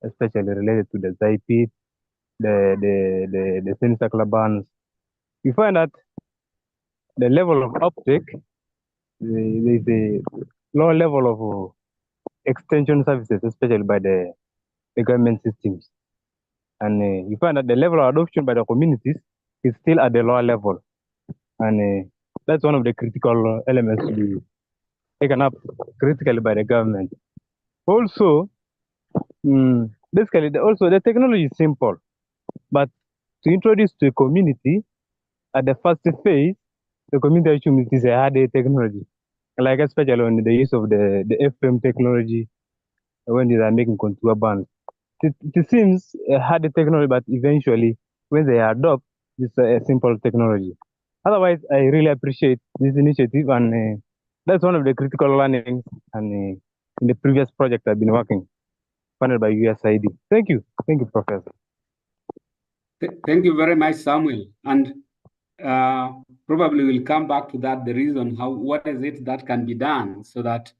especially related to the ZIPIT, the semicircular barns. You find that the level of uptake, there is a low level of extension services, especially by the government systems. And you find that the level of adoption by the communities is still at the lower level. And that's one of the critical elements to be taken up critically by the government. Also, basically, also the technology is simple, but to introduce to a community at the first phase, the community actually is a hard technology, like especially on the use of the FM technology when they are making contour bands. It seems a hard technology, but eventually, when they adopt, it's a simple technology. Otherwise, I really appreciate this initiative, and that's one of the critical learnings and in the previous project I've been working, funded by USAID. Thank you, Professor. Thank you very much, Samuel. And probably we'll come back to that, the reason what is it that can be done so that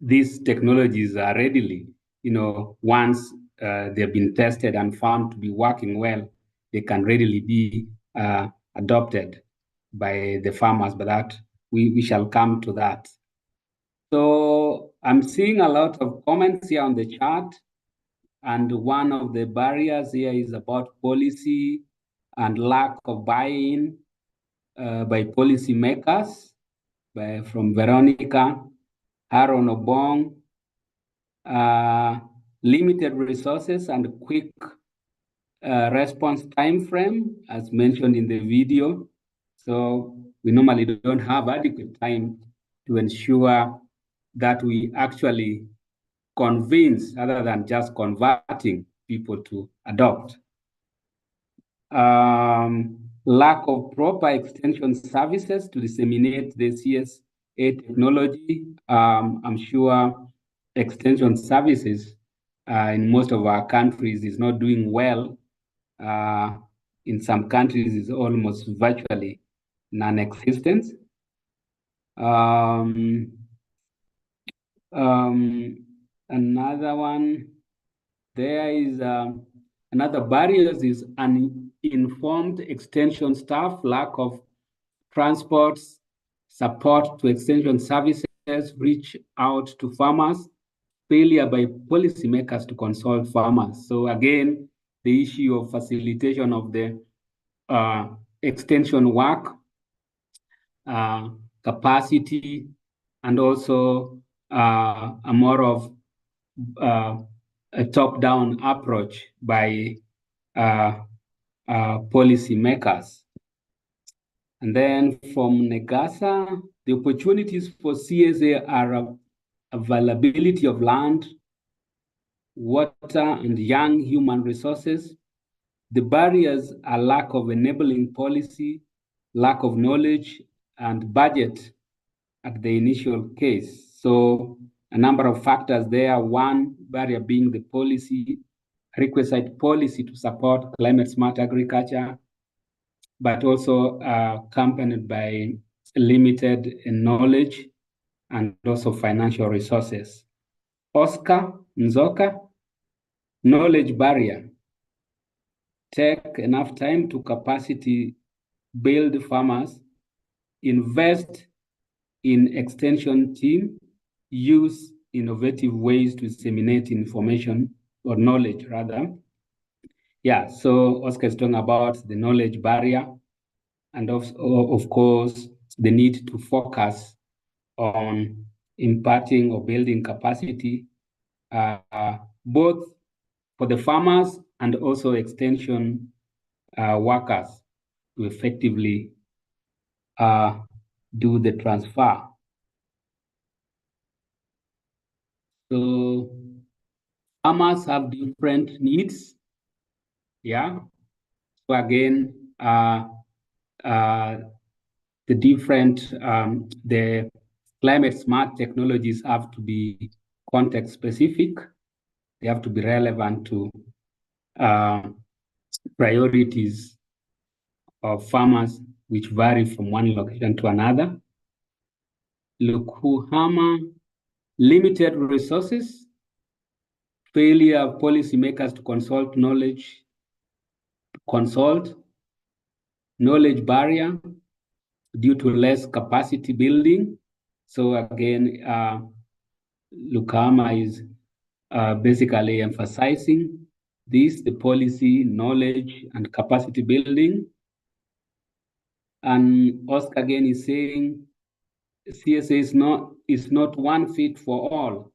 these technologies are readily, once they've been tested and found to be working well, they can readily be adopted by the farmers, but that we shall come to that. So I'm seeing a lot of comments here on the chat, and one of the barriers here is about policy and lack of buy-in. by policymakers, from Veronica, Aaron Obong, limited resources and quick response time frame, as mentioned in the video. So we normally don't have adequate time to ensure that we actually convince rather than just converting people to adopt. Lack of proper extension services to disseminate the CSA technology. I'm sure extension services in most of our countries is not doing well. In some countries, it's almost virtually non-existent. Another one, there is another barriers is uninformed extension staff, lack of transports, support to extension services, reach out to farmers, failure by policymakers to consult farmers. So again, the issue of facilitation of the extension work, capacity, and also a more of a top-down approach by policymakers. And then from Negasa, the opportunities for CSA are availability of land, water, and young human resources. The barriers are lack of enabling policy, lack of knowledge, and budget at the initial case. So a number of factors there. One barrier being the policy, requisite policy to support climate smart agriculture, but also accompanied by limited knowledge and also financial resources. Oscar Nzoka, knowledge barrier. Take enough time to capacity build farmers, invest in extension team, use innovative ways to disseminate information or knowledge rather. Yeah, so Oscar is talking about the knowledge barrier and of course, the need to focus on imparting or building capacity, both for the farmers and also extension workers to effectively do the transfer. So farmers have different needs. Yeah. So again, the different, the climate smart technologies have to be context specific. They have to be relevant to priorities of farmers, which vary from one location to another. Lukuhama, limited resources, failure of policymakers to consult knowledge, knowledge barrier due to less capacity building. So again, Lukama is basically emphasizing this, the policy, knowledge, and capacity building. And Oscar again is saying CSA is not one fit for all.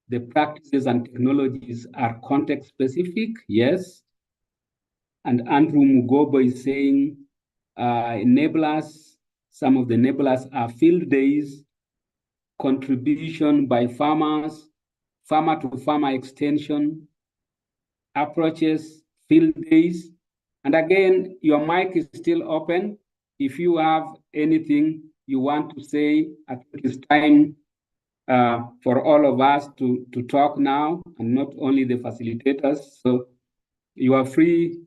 The practices and technologies are context specific, yes. And Andrew Mugobo is saying enablers, some of the enablers are field days, contribution by farmers, farmer-to-farmer extension approaches, field days. And again, your mic is still open. If you have anything you want to say, I think it's time for all of us to talk now, and not only the facilitators. So you are free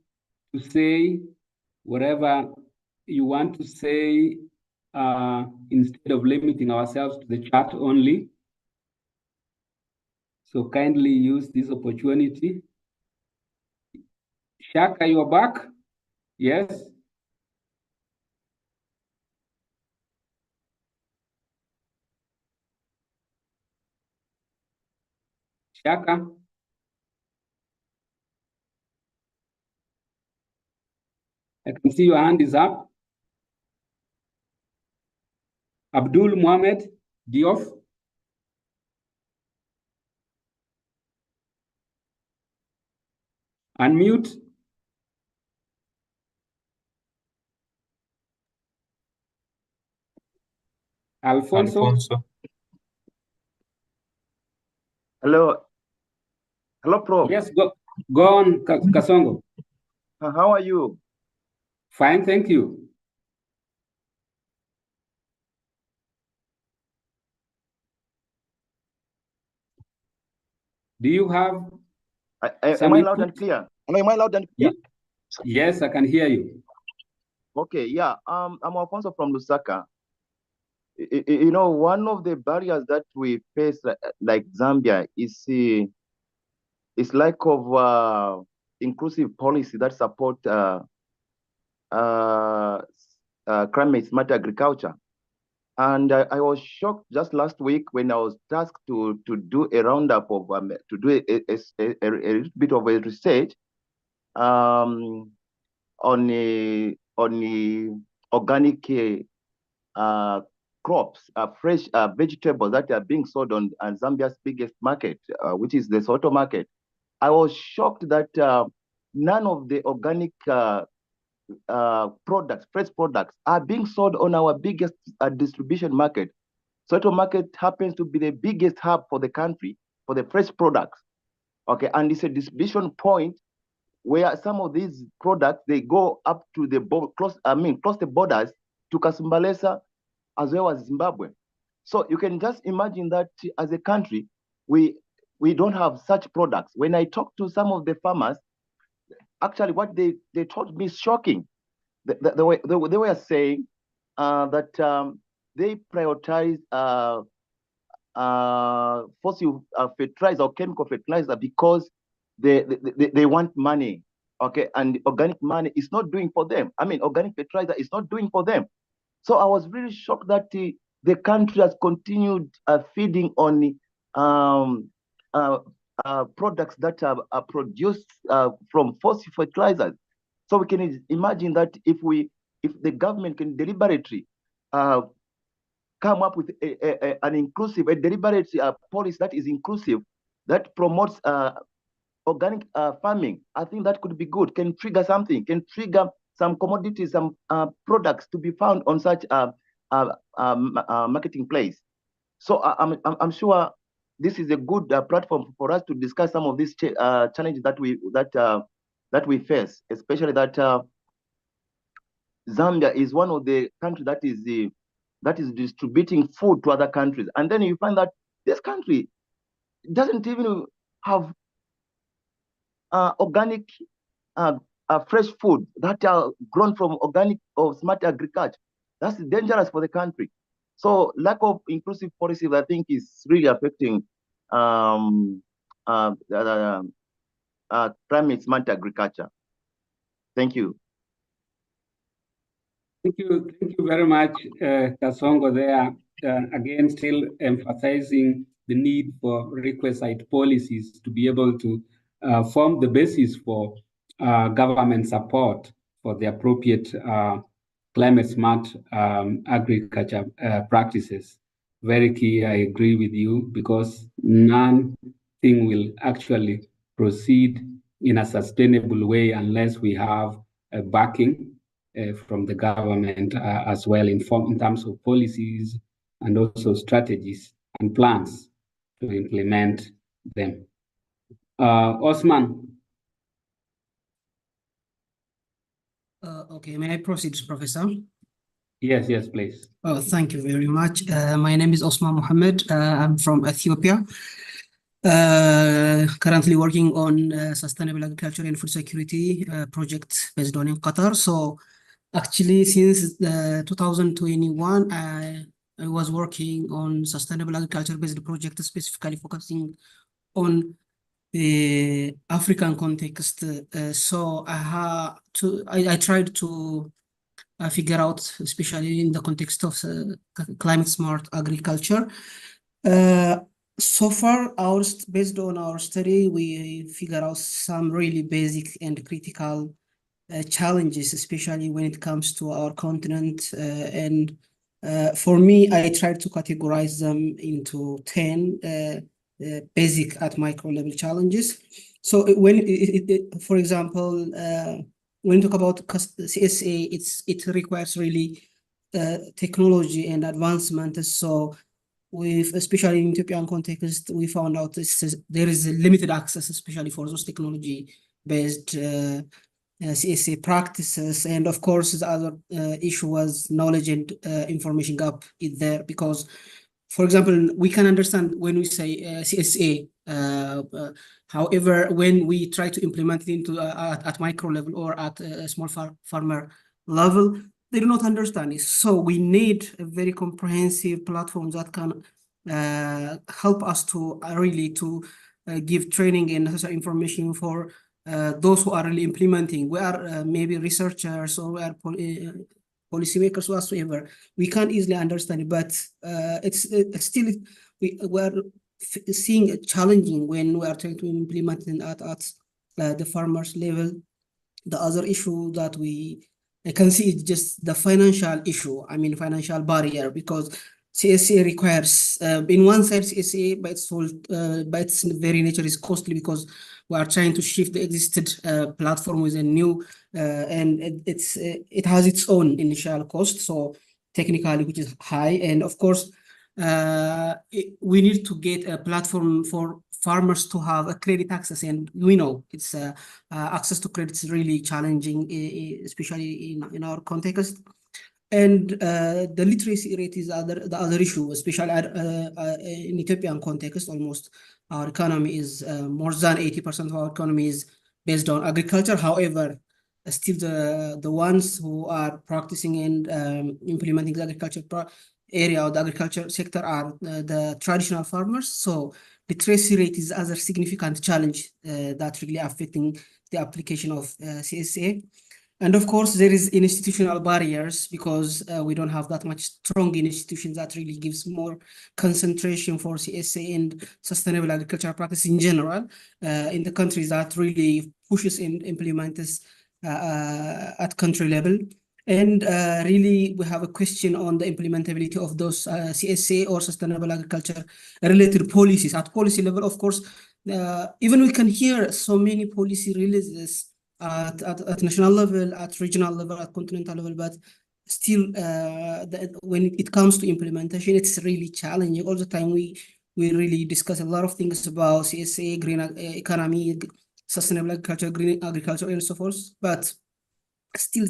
to say whatever you want to say instead of limiting ourselves to the chat only. So kindly use this opportunity. Shaka, you're back? Yes? Shaka? I can see your hand is up. Abdul Mohamed Diouf. Unmute. Alfonso. Hello. Hello, Prof. Yes, go on, Kasongo. How are you? Fine, thank you. Do you have am I loud and clear? Am I loud and clear? Yes, I can hear you. Okay, yeah. I'm Alfonso from Lusaka. You know, one of the barriers that we face, like Zambia, is lack of inclusive policy that support climate smart agriculture. And I was shocked just last week when I was tasked to do a roundup of to do a little bit of a research on the organic crops, fresh vegetables that are being sold on Zambia's biggest market, which is the Soweto market. I was shocked that none of the organic products, fresh products, are being sold on our biggest distribution market. Soweto market happens to be the biggest hub for the country for the fresh products. Okay, and it's a distribution point where some of these products they go up to the cross the borders to Kasumbalesa as well as Zimbabwe. So you can just imagine that as a country, we don't have such products. When I talk to some of the farmers, actually what they told me is shocking. They were saying that they prioritize fossil fertilizer or chemical fertilizer because they want money, okay, and organic money is not doing for them. I mean, organic fertilizer is not doing for them. So I was really shocked that the country has continued feeding on products that are produced from fossil fertilizers. So we can imagine that if the government can deliberately come up with an inclusive, a deliberate policy that is inclusive, that promotes organic farming, I think that could be good, can trigger something, can trigger some commodities, some products to be found on such marketing place. So I'm sure this is a good platform for us to discuss some of these challenges that we face, especially that Zambia is one of the countries that is distributing food to other countries, and then you find that this country doesn't even have organic fresh food that are grown from organic or smart agriculture. That's dangerous for the country. So lack of inclusive policies, I think, is really affecting climate smart agriculture. Thank you. Thank you very much, Kasongo. There again, still emphasizing the need for requisite policies to be able to form the basis for government support for the appropriate climate smart agriculture practices. Very key, I agree with you, because nothing will actually proceed in a sustainable way unless we have a backing from the government as well in terms of policies and also strategies and plans to implement them. Osman. Okay, may I proceed, Professor? Yes, please. Oh, thank you very much. My name is Osman Mohammed. I'm from Ethiopia. Currently working on sustainable agriculture and food security project based on in Qatar. So actually, since 2021, I was working on sustainable agriculture-based project, specifically focusing on the African context. So I tried to figure out, especially in the context of climate smart agriculture. So far, based on our study, we figure out some really basic and critical challenges, especially when it comes to our continent and For me, I tried to categorize them into 10 basic at micro level challenges. So when for example, when you talk about CSA, it requires really technology and advancement. So especially in Ethiopian context, we found out there is limited access, especially for those technology-based CSA practices. And of course, the other issue was knowledge and information gap is there, because, for example, we can understand when we say CSA, however, when we try to implement it into at micro level or at a small farmer level, they do not understand it. So we need a very comprehensive platform that can help us to really give training and necessary information for those who are really implementing. We are maybe researchers or we are policymakers whatsoever. We can't easily understand it, but it's still we are seeing it challenging when we are trying to implement it at the farmers level. The other issue that I can see is just the financial issue. I mean, financial barrier, because CSA requires, in one side, CSA by its very nature is costly, because we are trying to shift the existed platform with a new, and it has its own initial cost, so technically, which is high. And of course, we need to get a platform for farmers to have a credit access, and we know it's access to credit is really challenging, especially in our context. And the literacy rate is the other issue, especially in Ethiopian context. Almost our economy is more than 80% of our economy is based on agriculture. However, still the ones who are practicing and implementing the agriculture area or the agriculture sector are the traditional farmers. So literacy rate is other significant challenge that really affecting the application of CSA. And of course, there is institutional barriers, because we don't have that much strong institutions that really gives more concentration for CSA and sustainable agricultural practice in general in the countries that really pushes and implement this at country level. And really, we have a question on the implementability of those CSA or sustainable agriculture related policies. At policy level, of course, even we can hear so many policy releases at national level, at regional level, at continental level, but still, when it comes to implementation, it's really challenging. All the time, we really discuss a lot of things about CSA, green economy, sustainable agriculture, green agriculture, and so forth, but still,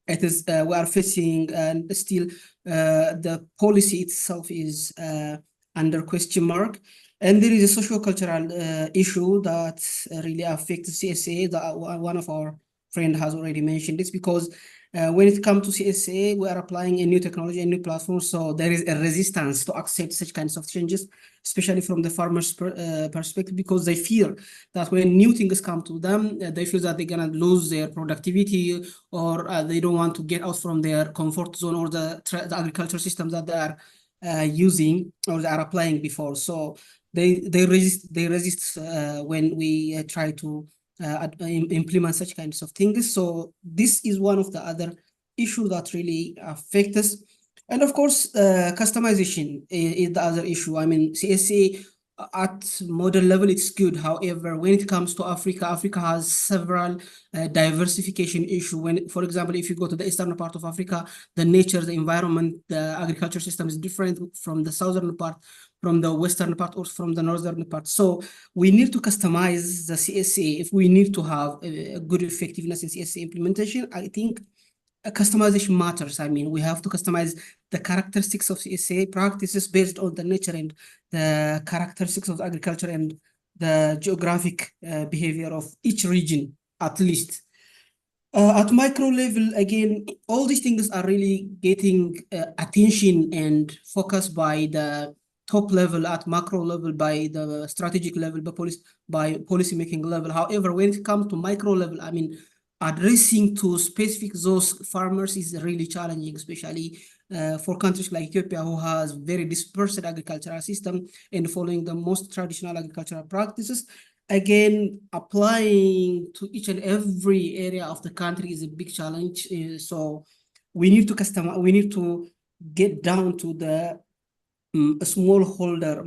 it is we are facing, and still the policy itself is under question mark. And there is a socio-cultural issue that really affects CSA. That one of our friends has already mentioned this, because when it comes to CSA, we are applying a new technology, a new platform. So there is a resistance to accept such kinds of changes, especially from the farmers' perspective, because they fear that when new things come to them, they feel that they're gonna lose their productivity, or they don't want to get out from their comfort zone or the agriculture systems that they are using or they are applying before. So they resist when we try to implement such kinds of things. So this is one of the other issues that really affect us. And of course, customization is the other issue. I mean, CSA at model level, it's good. However, when it comes to Africa, Africa has several diversification issues. When, for example, if you go to the eastern part of Africa, the nature, the environment, the agriculture system is different from the southern part, from the western part, or from the northern part. So we need to customize the CSA if we need to have a good effectiveness in CSA implementation. I think customization matters. I mean, we have to customize the characteristics of CSA practices based on the nature and the characteristics of agriculture and the geographic behavior of each region, at least. At micro level, again, all these things are really getting attention and focused by the top level, at macro level, by the strategic level, by policy making level. However, when it comes to micro level, I mean, addressing to specific those farmers is really challenging, especially for countries like Ethiopia, who has very dispersed agricultural system and following the most traditional agricultural practices. Again, applying to each and every area of the country is a big challenge. So we need to customize. We need to get down to the smallholder,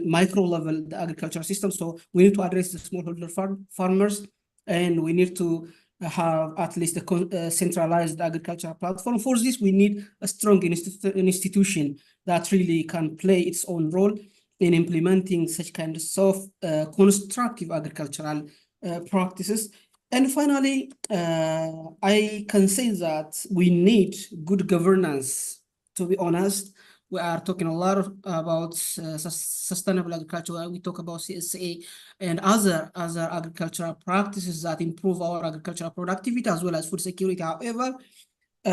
micro level, the agricultural system. So we need to address the smallholder farmers, and we need to have at least a centralized agricultural platform. For this, we need a strong institution that really can play its own role in implementing such kind of constructive agricultural practices. And finally, I can say that we need good governance. To be honest, we are talking a lot about sustainable agriculture. We talk about CSA and other agricultural practices that improve our agricultural productivity as well as food security. However, we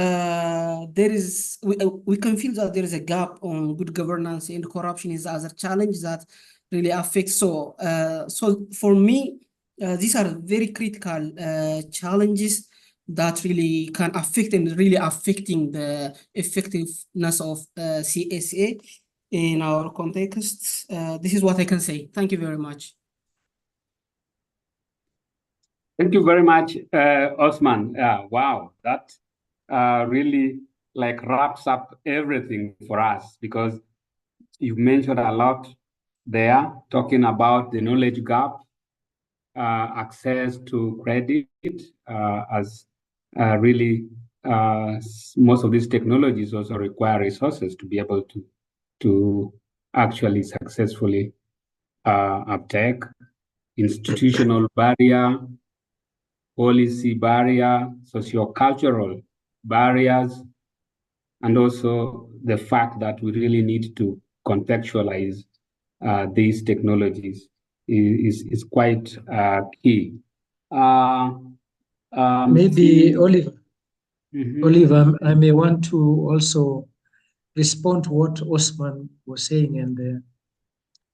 can feel that there is a gap on good governance, and corruption is the other challenge that really affects. So for me, these are very critical challenges that really can affect and really affecting the effectiveness of CSA in our context. This is what I can say. Thank you very much. Thank you very much, Osman. Wow, that really wraps up everything for us, because you've mentioned a lot there, talking about the knowledge gap, access to credit, as really most of these technologies also require resources to be able to actually successfully uptake, institutional barrier, policy barrier, sociocultural barriers, and also the fact that we really need to contextualize these technologies is quite key. Maybe Oliver, Oliver, I may want to also respond to what Osman was saying, and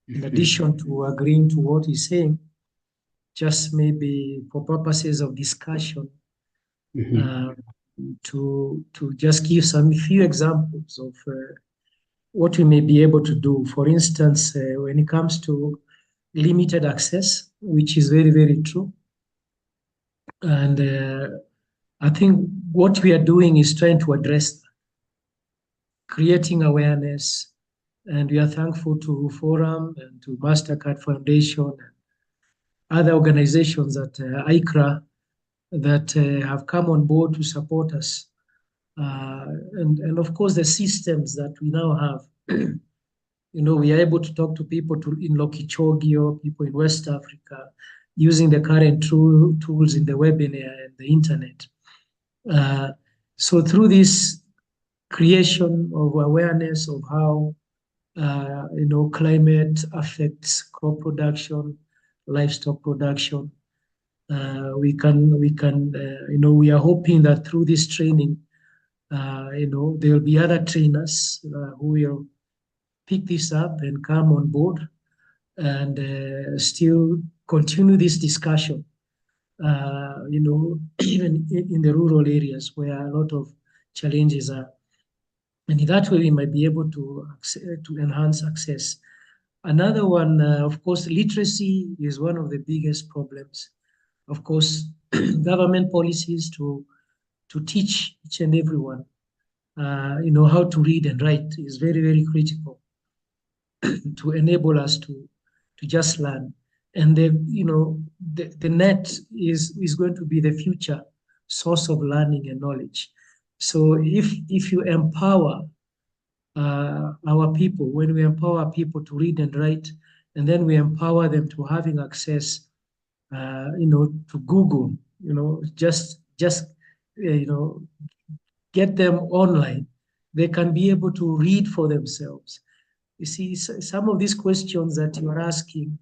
in addition to agreeing to what he's saying, just maybe for purposes of discussion, to just give some few examples of what we may be able to do. For instance, when it comes to limited access, which is very, very true. And I think what we are doing is trying to address that, creating awareness. And we are thankful to Forum and to MasterCard Foundation and other organizations at ICRA that have come on board to support us. And of course, the systems that we now have, we are able to talk to people in Lokichogio, people in West Africa, using the current tools in the webinar and the internet. So through this creation of awareness of how climate affects crop production, livestock production, we are hoping that through this training, there will be other trainers who will pick this up and come on board and still continue this discussion, even in the rural areas where a lot of challenges are. And in that way, we might be able to enhance access. Another one, of course, literacy is one of the biggest problems. Of course, government policies to teach each and everyone, how to read and write is very, very critical to enable us to just learn. And the net is going to be the future source of learning and knowledge. So if you empower our people, when we empower people to read and write, and then we empower them to having access, to Google, just get them online, they can be able to read for themselves. You see, some of these questions that you are asking,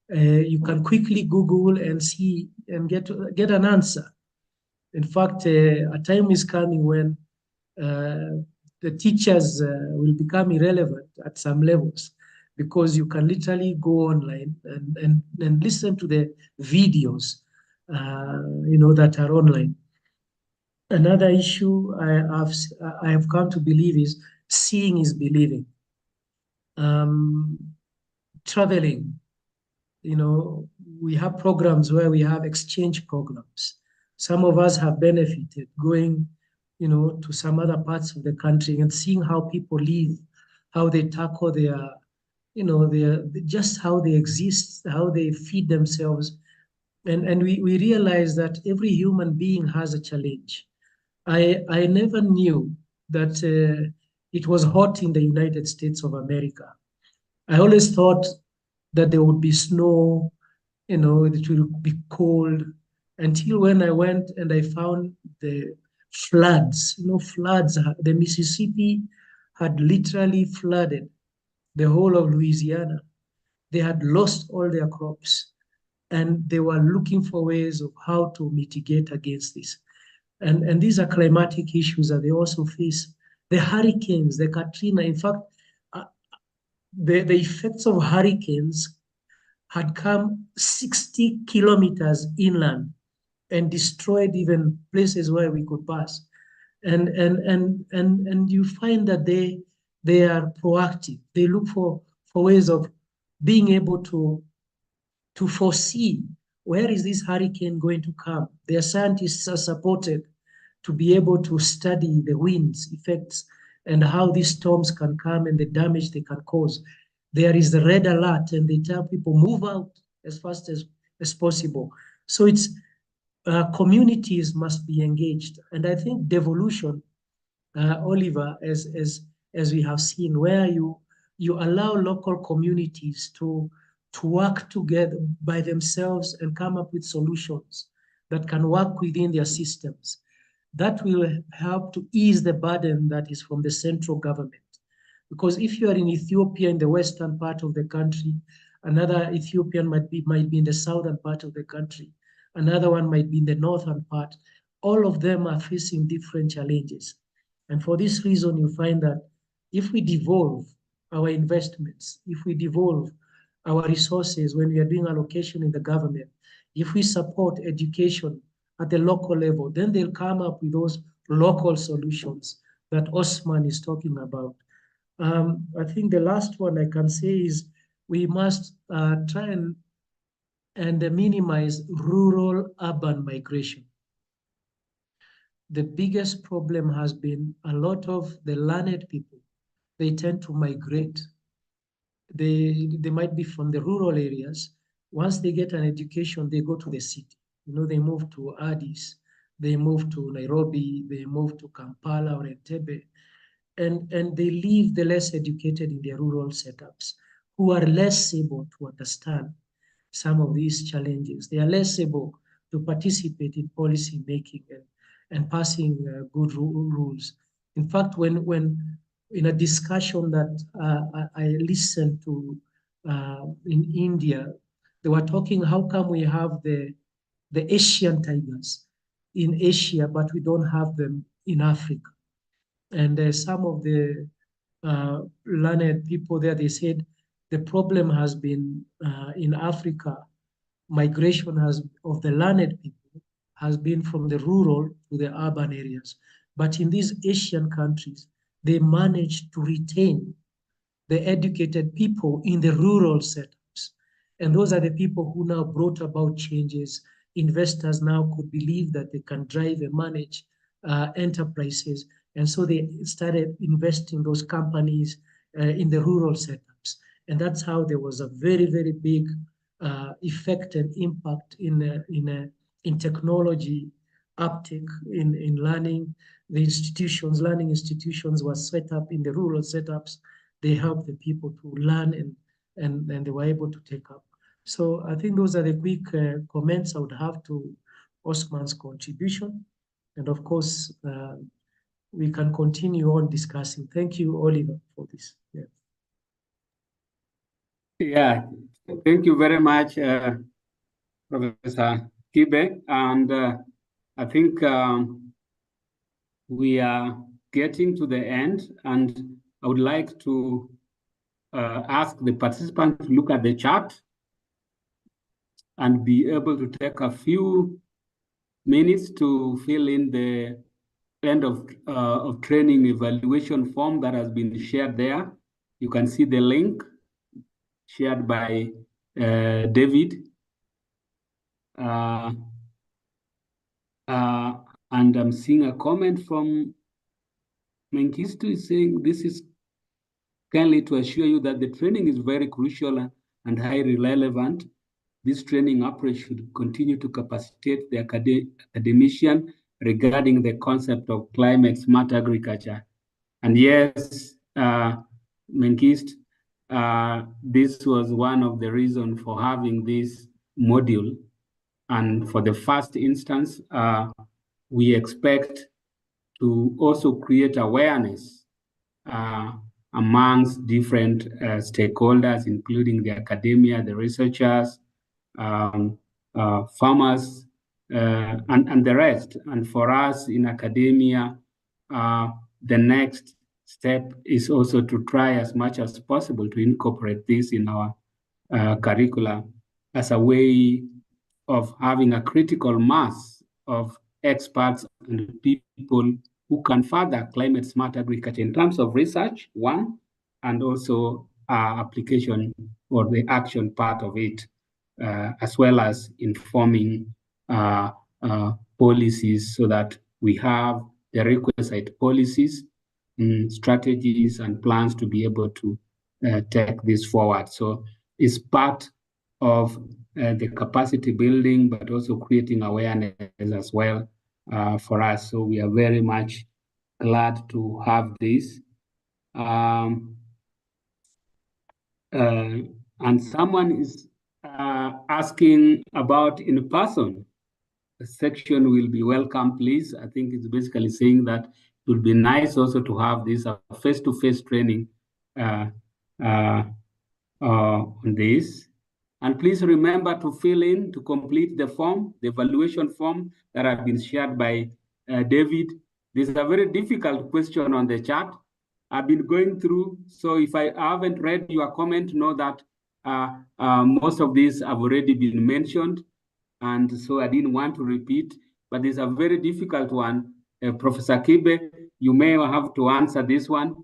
you can quickly Google and see and get an answer. In fact, a time is coming when the teachers will become irrelevant at some levels, because you can literally go online and listen to the videos, that are online. Another issue I have come to believe is seeing is believing. Traveling, we have programs where we have exchange programs. Some of us have benefited going, to some other parts of the country and seeing how people live, how they tackle their, just how they exist, how they feed themselves. And we realize that every human being has a challenge. I never knew that it was hot in the United States of America. I always thought that there would be snow, it would be cold, until when I went and I found the floods, floods. The Mississippi had literally flooded the whole of Louisiana. They had lost all their crops, and they were looking for ways of how to mitigate against this. And these are climatic issues that they also face. The hurricanes, the Katrina, in fact, the effects of hurricanes had come 60 kilometers inland and destroyed even places where we could pass. And you find that they are proactive. They look for ways of being able to foresee where is this hurricane going to come. Their scientists are supported to be able to study the winds effects and how these storms can come and the damage they can cause. There is the red alert, and they tell people move out as fast as possible. So it's communities must be engaged, and I think devolution, Oliver, as we have seen, where you allow local communities to work together by themselves and come up with solutions that can work within their systems. That will help to ease the burden that is from the central government. Because if you are in Ethiopia, in the western part of the country, another Ethiopian might be in the southern part of the country, another one might be in the northern part. All of them are facing different challenges. And for this reason, you find that if we devolve our investments, if we devolve our resources when we are doing allocation in the government, if we support education at the local level, then they'll come up with those local solutions that Osman is talking about. I think the last one I can say is we must try and minimize rural-urban migration. The biggest problem has been a lot of the learned people. They tend to migrate. They might be from the rural areas. Once they get an education, they go to the city. They move to Addis, they move to Nairobi, they move to Kampala or Entebbe, and they leave the less educated in their rural setups, who are less able to understand some of these challenges. They are less able to participate in policy making and passing good rules. In fact, when in a discussion that I listened to in India, they were talking, how come we have the Asian tigers in Asia, but we don't have them in Africa? And some of the learned people there, they said the problem has been in Africa, migration of the learned people has been from the rural to the urban areas. But in these Asian countries, they managed to retain the educated people in the rural setups. And those are the people who now brought about changes. Investors now could believe that they can drive and manage enterprises. And so they started investing those companies in the rural setups. And that's how there was a very, very big effect and impact in technology uptake, in learning. The learning institutions were set up in the rural setups. They helped the people to learn and they were able to take up. So I think those are the quick comments I would have to Osman's contribution. And of course, we can continue on discussing. Thank you, Oliver, for this. Yeah, thank you very much, Professor Kibe. And I think we are getting to the end, and I would like to ask the participants to look at the chat and be able to take a few minutes to fill in the end of training evaluation form that has been shared there. You can see the link shared by David. And I'm seeing a comment from Mengistu is saying, this is kindly to assure you that the training is very crucial and highly relevant. This training approach should continue to capacitate the academician regarding the concept of climate smart agriculture. And yes, Mengist, this was one of the reasons for having this module. And for the first instance, we expect to also create awareness amongst different stakeholders, including the academia, the researchers, farmers, and the rest. And for us in academia, the next step is also to try as much as possible to incorporate this in our curricula as a way of having a critical mass of experts and people who can further climate smart agriculture in terms of research, one, and also application or the action part of it, as well as informing policies so that we have the requisite policies, strategies, and plans to be able to take this forward. So it's part of the capacity building, but also creating awareness as well for us. So we are very much glad to have this. And someone is asking about in person. The section will be welcome, please. I think it's basically saying that it would be nice also to have this face-to-face training on this. And please remember to fill in, to complete the form, the evaluation form that have been shared by David. This is a very difficult question on the chat. I've been going through, so if I haven't read your comment, know that most of these have already been mentioned, and so I didn't want to repeat, but it's a very difficult one. Professor Kibe, you may have to answer this one,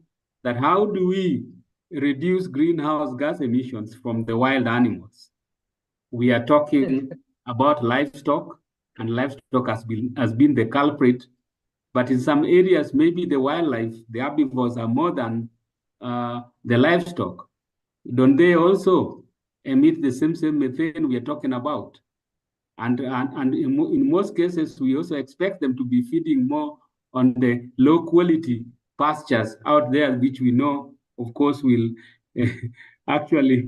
that how do we reduce greenhouse gas emissions from the wild animals? We are talking about livestock, and livestock has been the culprit, but in some areas, maybe the wildlife, the herbivores are more than the livestock. Don't they also emit the same methane we are talking about? And in most cases, we also expect them to be feeding more on the low quality pastures out there, which we know, of course, will actually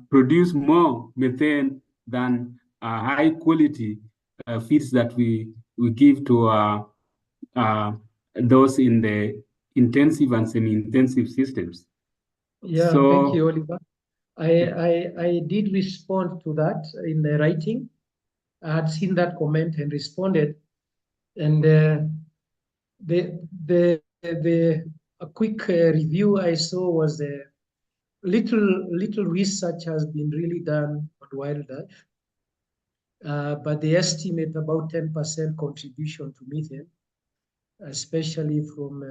produce more methane than high quality feeds that we give to those in the intensive and semi-intensive systems. Yeah, So, thank you, Oliver. I did respond to that in the writing. I had seen that comment and responded. And a quick review I saw was the little research has been really done on wildlife, but they estimate about 10% contribution to methane, especially from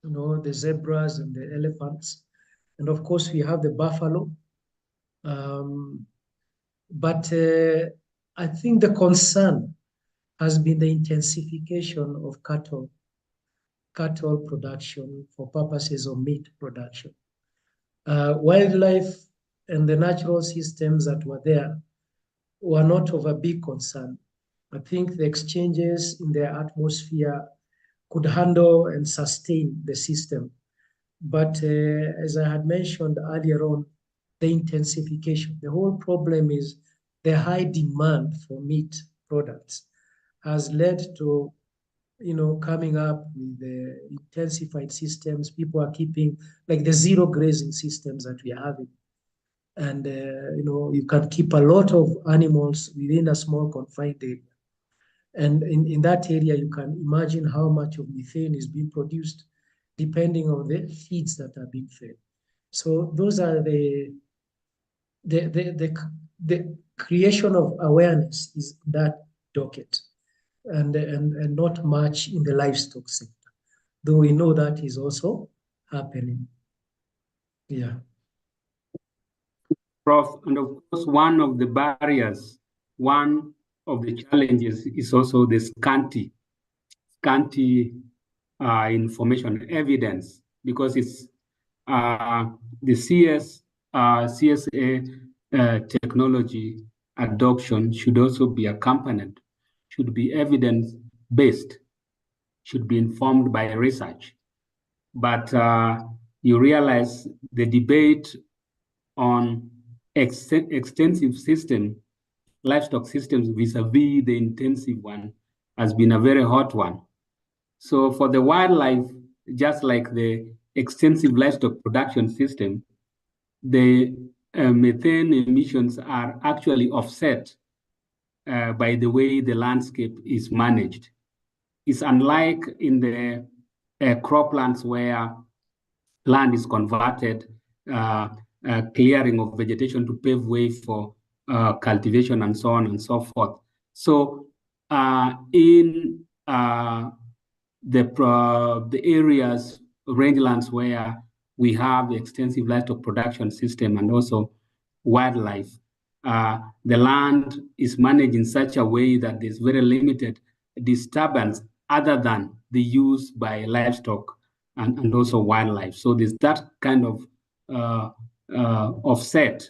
the zebras and the elephants. And of course, we have the buffalo. But I think the concern has been the intensification of cattle production for purposes of meat production. Wildlife and the natural systems that were there were not of a big concern. I think the exchanges in the atmosphere could handle and sustain the system. But as I had mentioned earlier on, the intensification, the whole problem is the high demand for meat products has led to, coming up with the intensified systems. People are keeping, like the zero grazing systems that we are having. And, you can keep a lot of animals within a small confined area. And in that area, you can imagine how much of methane is being produced depending on the feeds that are being fed. So those are the creation of awareness is that docket, and not much in the livestock sector, though we know that is also happening. Yeah. Prof, and of course, one of the barriers, one of the challenges is also the scanty information evidence, because it's the CSA technology adoption should also be accompanied, should be evidence-based, should be informed by research. But you realize the debate on extensive system, livestock systems vis-a-vis the intensive one has been a very hot one. So for the wildlife, just like the extensive livestock production system, the methane emissions are actually offset by the way the landscape is managed. It's unlike in the croplands where land is converted, clearing of vegetation to pave way for cultivation and so on and so forth. So in the areas, rangelands where we have extensive livestock production system and also wildlife, the land is managed in such a way that there's very limited disturbance other than the use by livestock and also wildlife. So there's that kind of offset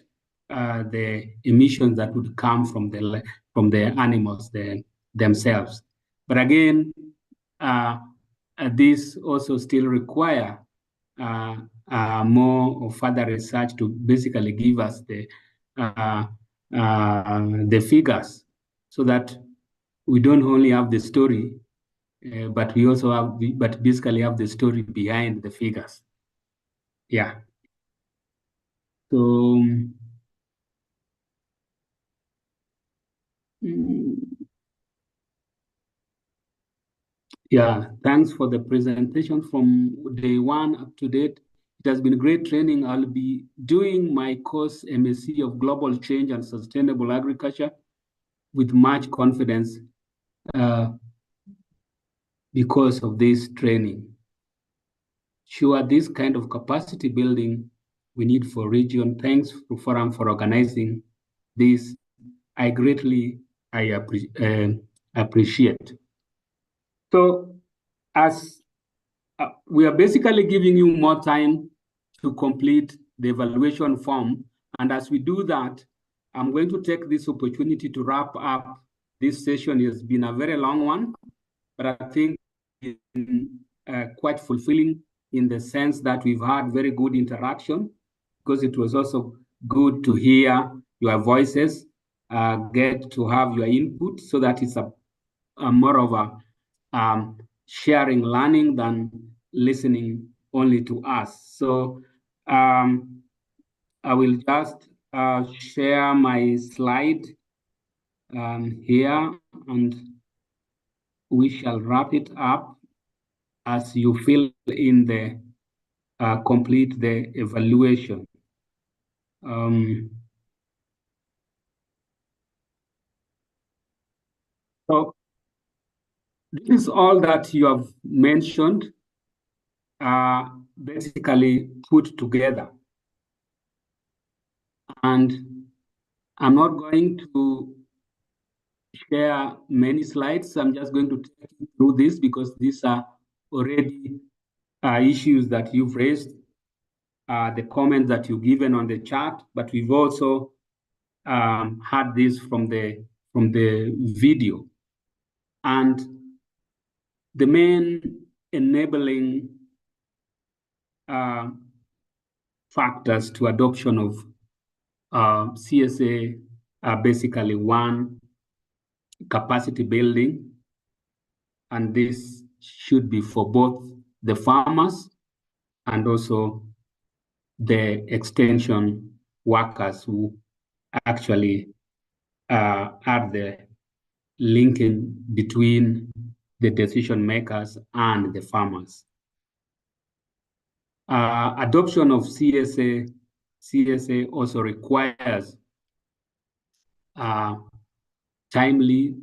the emissions that would come from the animals themselves. But again, this also still require more or further research to basically give us the figures, so that we don't only have the story, but we also have, basically have the story behind the figures. Yeah. So. Yeah, thanks for the presentation from day one up to date. It has been great training. I'll be doing my course MSc of Global Change and Sustainable Agriculture with much confidence because of this training. Sure, this kind of capacity building we need for region. Thanks to Forum for organizing this. I greatly appreciate. So as we are basically giving you more time to complete the evaluation form. And as we do that, I'm going to take this opportunity to wrap up. This session has been a very long one, but I think it's quite fulfilling in the sense that we've had very good interaction, because it was also good to hear your voices, get to have your input, so that it's a more of a sharing, learning than listening only to us. So I will just share my slide here, and we shall wrap it up as you fill in the complete the evaluation. So this is all that you have mentioned, basically put together. And I'm not going to share many slides. I'm just going to take you through this because these are already issues that you've raised, the comments that you've given on the chat, but we've also had this from the video. And the main enabling factors to adoption of CSA are basically one, capacity building, and this should be for both the farmers and also the extension workers who actually are the linking between the decision makers and the farmers. Adoption of CSA also requires timely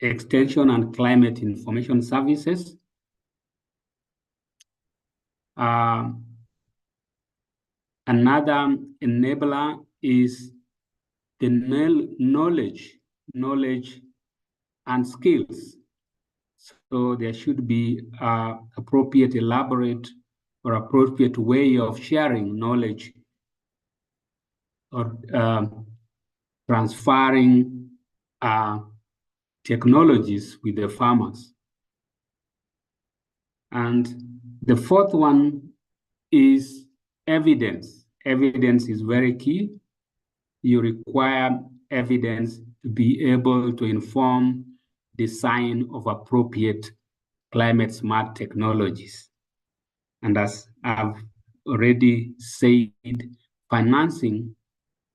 extension and climate information services. Another enabler is the knowledge and skills. So there should be appropriate, elaborate, or appropriate way of sharing knowledge or transferring technologies with the farmers. And the fourth one is evidence. Evidence is very key. You require evidence to be able to inform design of appropriate climate smart technologies. And as I've already said, financing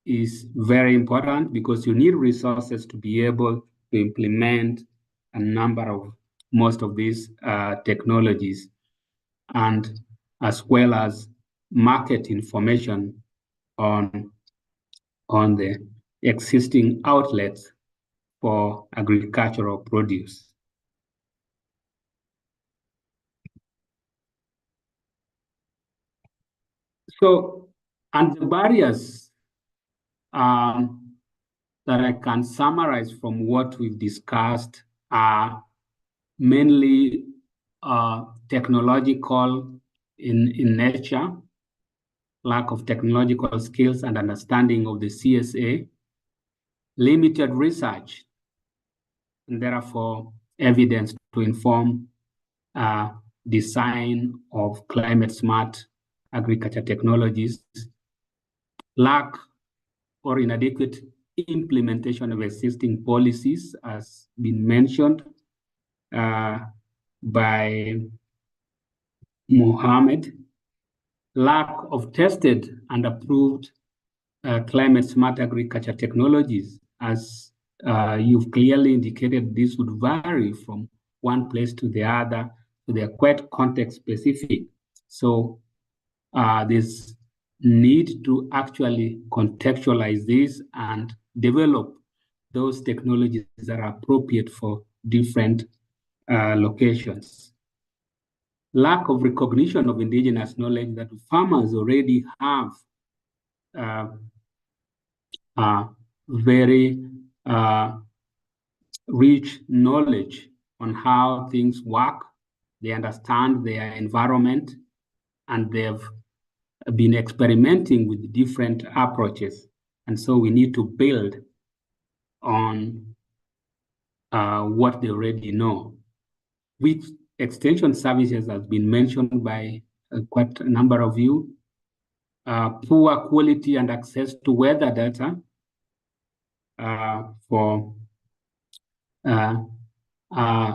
is very important because you need resources to be able to implement a number of most of these technologies, and as well as market information on the existing outlets for agricultural produce. So, and the barriers that I can summarize from what we've discussed are mainly technological in nature, lack of technological skills and understanding of the CSA, limited research, and therefore evidence to inform design of climate smart agriculture technologies, lack or inadequate implementation of existing policies, as been mentioned by Mohammed, lack of tested and approved climate smart agriculture technologies. As you've clearly indicated, this would vary from one place to the other, so they're quite context specific. So there's need to actually contextualize this and develop those technologies that are appropriate for different locations. Lack of recognition of indigenous knowledge that farmers already have very rich knowledge on how things work. They understand their environment and they've been experimenting with different approaches. And so we need to build on what they already know. With extension services has been mentioned by quite a number of you. Poor quality and access to weather data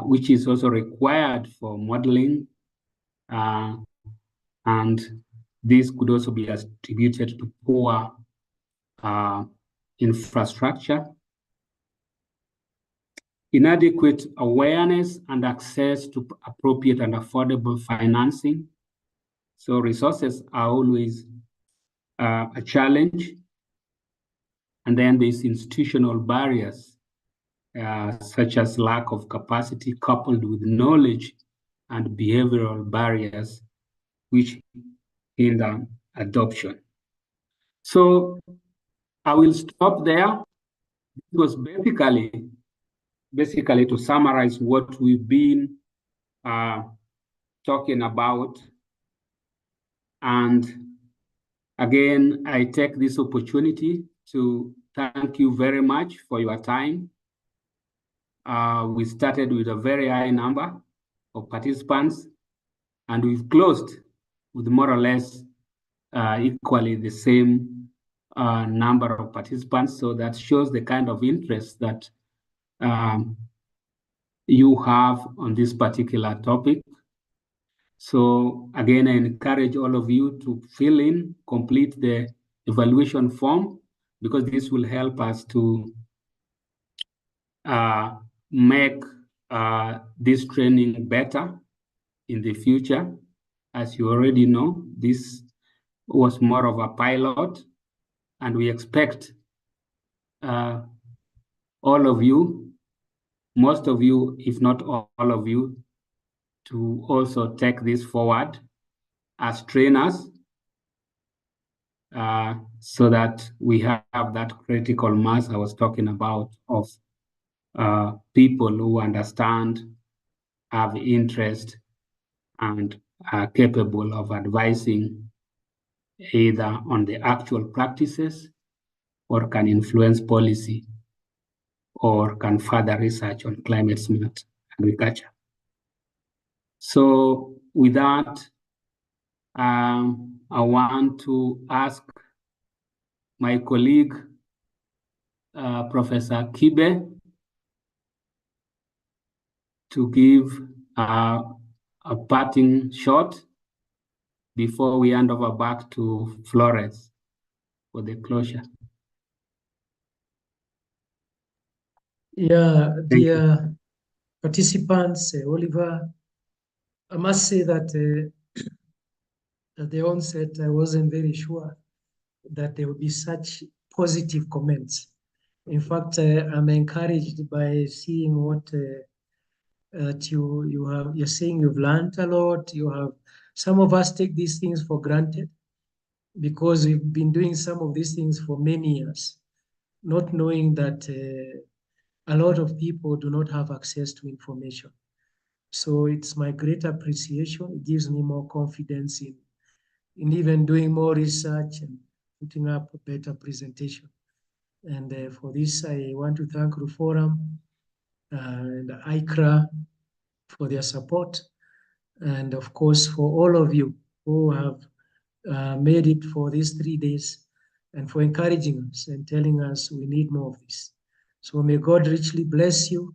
which is also required for modeling, and this could also be attributed to poor infrastructure. Inadequate awareness and access to appropriate and affordable financing. So resources are always a challenge. And then there's institutional barriers, such as lack of capacity coupled with knowledge and behavioral barriers, which hinder adoption. So I will stop there. It was basically to summarize what we've been talking about. And again, I take this opportunity to thank you very much for your time. We started with a very high number of participants, and we've closed with more or less equally the same number of participants. So that shows the kind of interest that you have on this particular topic. So again, I encourage all of you to complete the evaluation form, because this will help us to make this training better in the future. As you already know, this was more of a pilot, and we expect all of you, most of you, if not all of you, to also take this forward as trainers so that we have that critical mass I was talking about of people who understand, have interest, and are capable of advising either on the actual practices or can influence policy or can further research on climate smart agriculture. So with that, I want to ask my colleague, Professor Kibe, to give a parting shot before we hand over back to Florence for the closure. Yeah, dear participants, Oliver, I must say that at the onset, I wasn't very sure that there would be such positive comments. In fact, I'm encouraged by seeing what you're saying you've learned a lot. Some of us take these things for granted because we've been doing some of these things for many years, not knowing that a lot of people do not have access to information. So it's my great appreciation. It gives me more confidence in even doing more research and putting up a better presentation. And for this, I want to thank RUFORUM and ICRA for their support. And of course, for all of you who have made it for these 3 days and for encouraging us and telling us we need more of this. So may God richly bless you,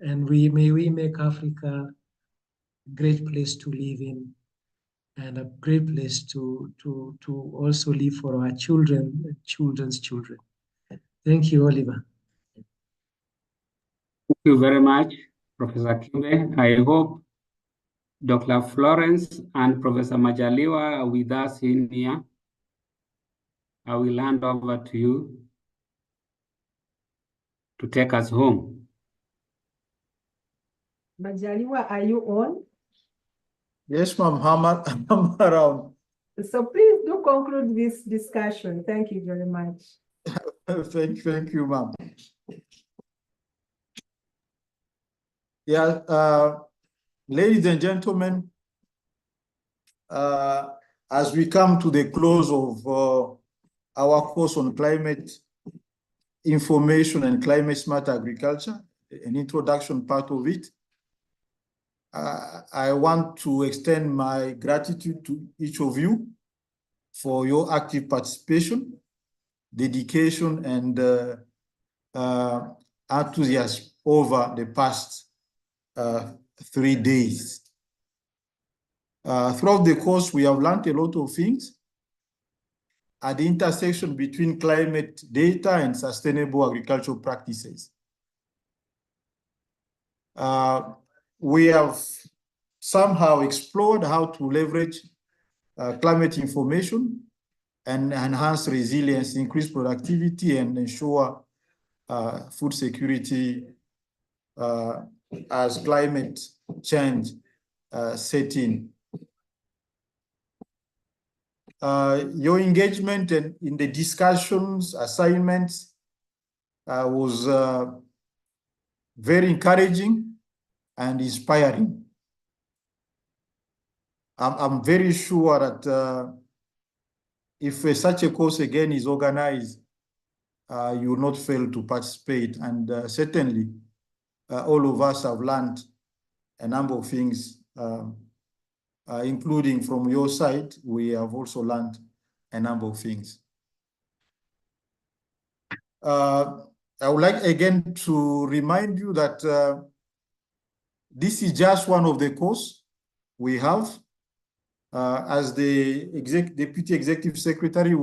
and may we make Africa a great place to live in and a great place to also live for our children and children's children. Thank you, Oliver. Thank you very much, Professor Kibe. I hope Dr. Florence and Professor Majaliwa are with us in here. I will hand over to you to take us home. Majaliwa, are you on? Yes, ma'am, I'm around. So please do conclude this discussion. Thank you very much. Thank you, ma'am. Yeah, ladies and gentlemen, as we come to the close of our course on climate information and climate smart agriculture, an introduction part of it, I want to extend my gratitude to each of you for your active participation, dedication, and enthusiasm over the past 3 days. Throughout the course, we have learned a lot of things at the intersection between climate data and sustainable agricultural practices. We have somehow explored how to leverage climate information and enhance resilience, increase productivity, and ensure food security as climate change set in. Your engagement in the discussions, assignments was very encouraging and inspiring. I'm very sure that if such a course again is organized, you will not fail to participate. And certainly, all of us have learned a number of things, including from your side. We have also learned a number of things. I would like again to remind you that this is just one of the courses we have. As the Deputy Executive Secretary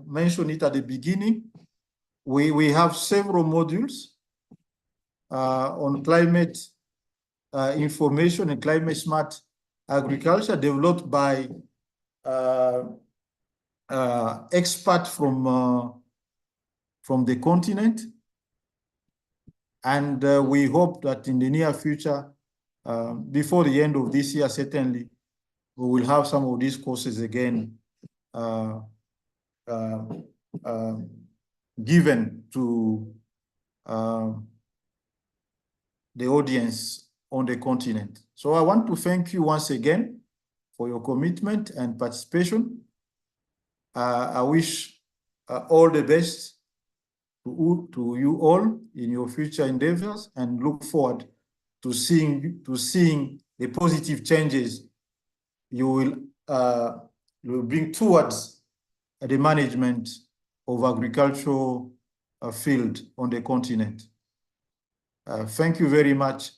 mentioned it at the beginning, we have several modules on climate information and climate smart agriculture developed by experts from the continent. And we hope that in the near future, before the end of this year, certainly, we will have some of these courses again given to the audience on the continent. So I want to thank you once again for your commitment and participation. I wish all the best to you all in your future endeavors, and look forward to seeing the positive changes you will bring towards the management of agricultural field on the continent. Thank you very much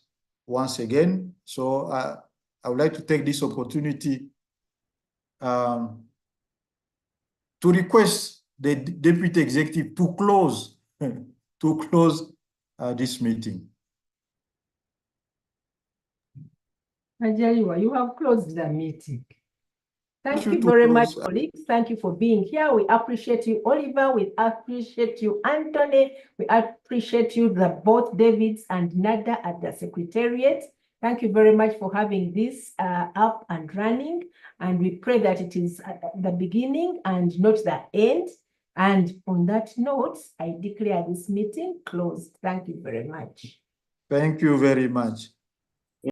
once again. So I would like to take this opportunity to request the Deputy Executive to close this meeting. Majaliwa, you have closed the meeting. Thank You you to very much, close. colleagues. Thank you for being here. We appreciate you, Oliver. We appreciate you, Anthony. We appreciate you, both Davids and Nada at the Secretariat. Thank you very much for having this up and running. And we pray that it is at the beginning and not the end. And on that note, I declare this meeting closed. Thank you very much. Thank you very much.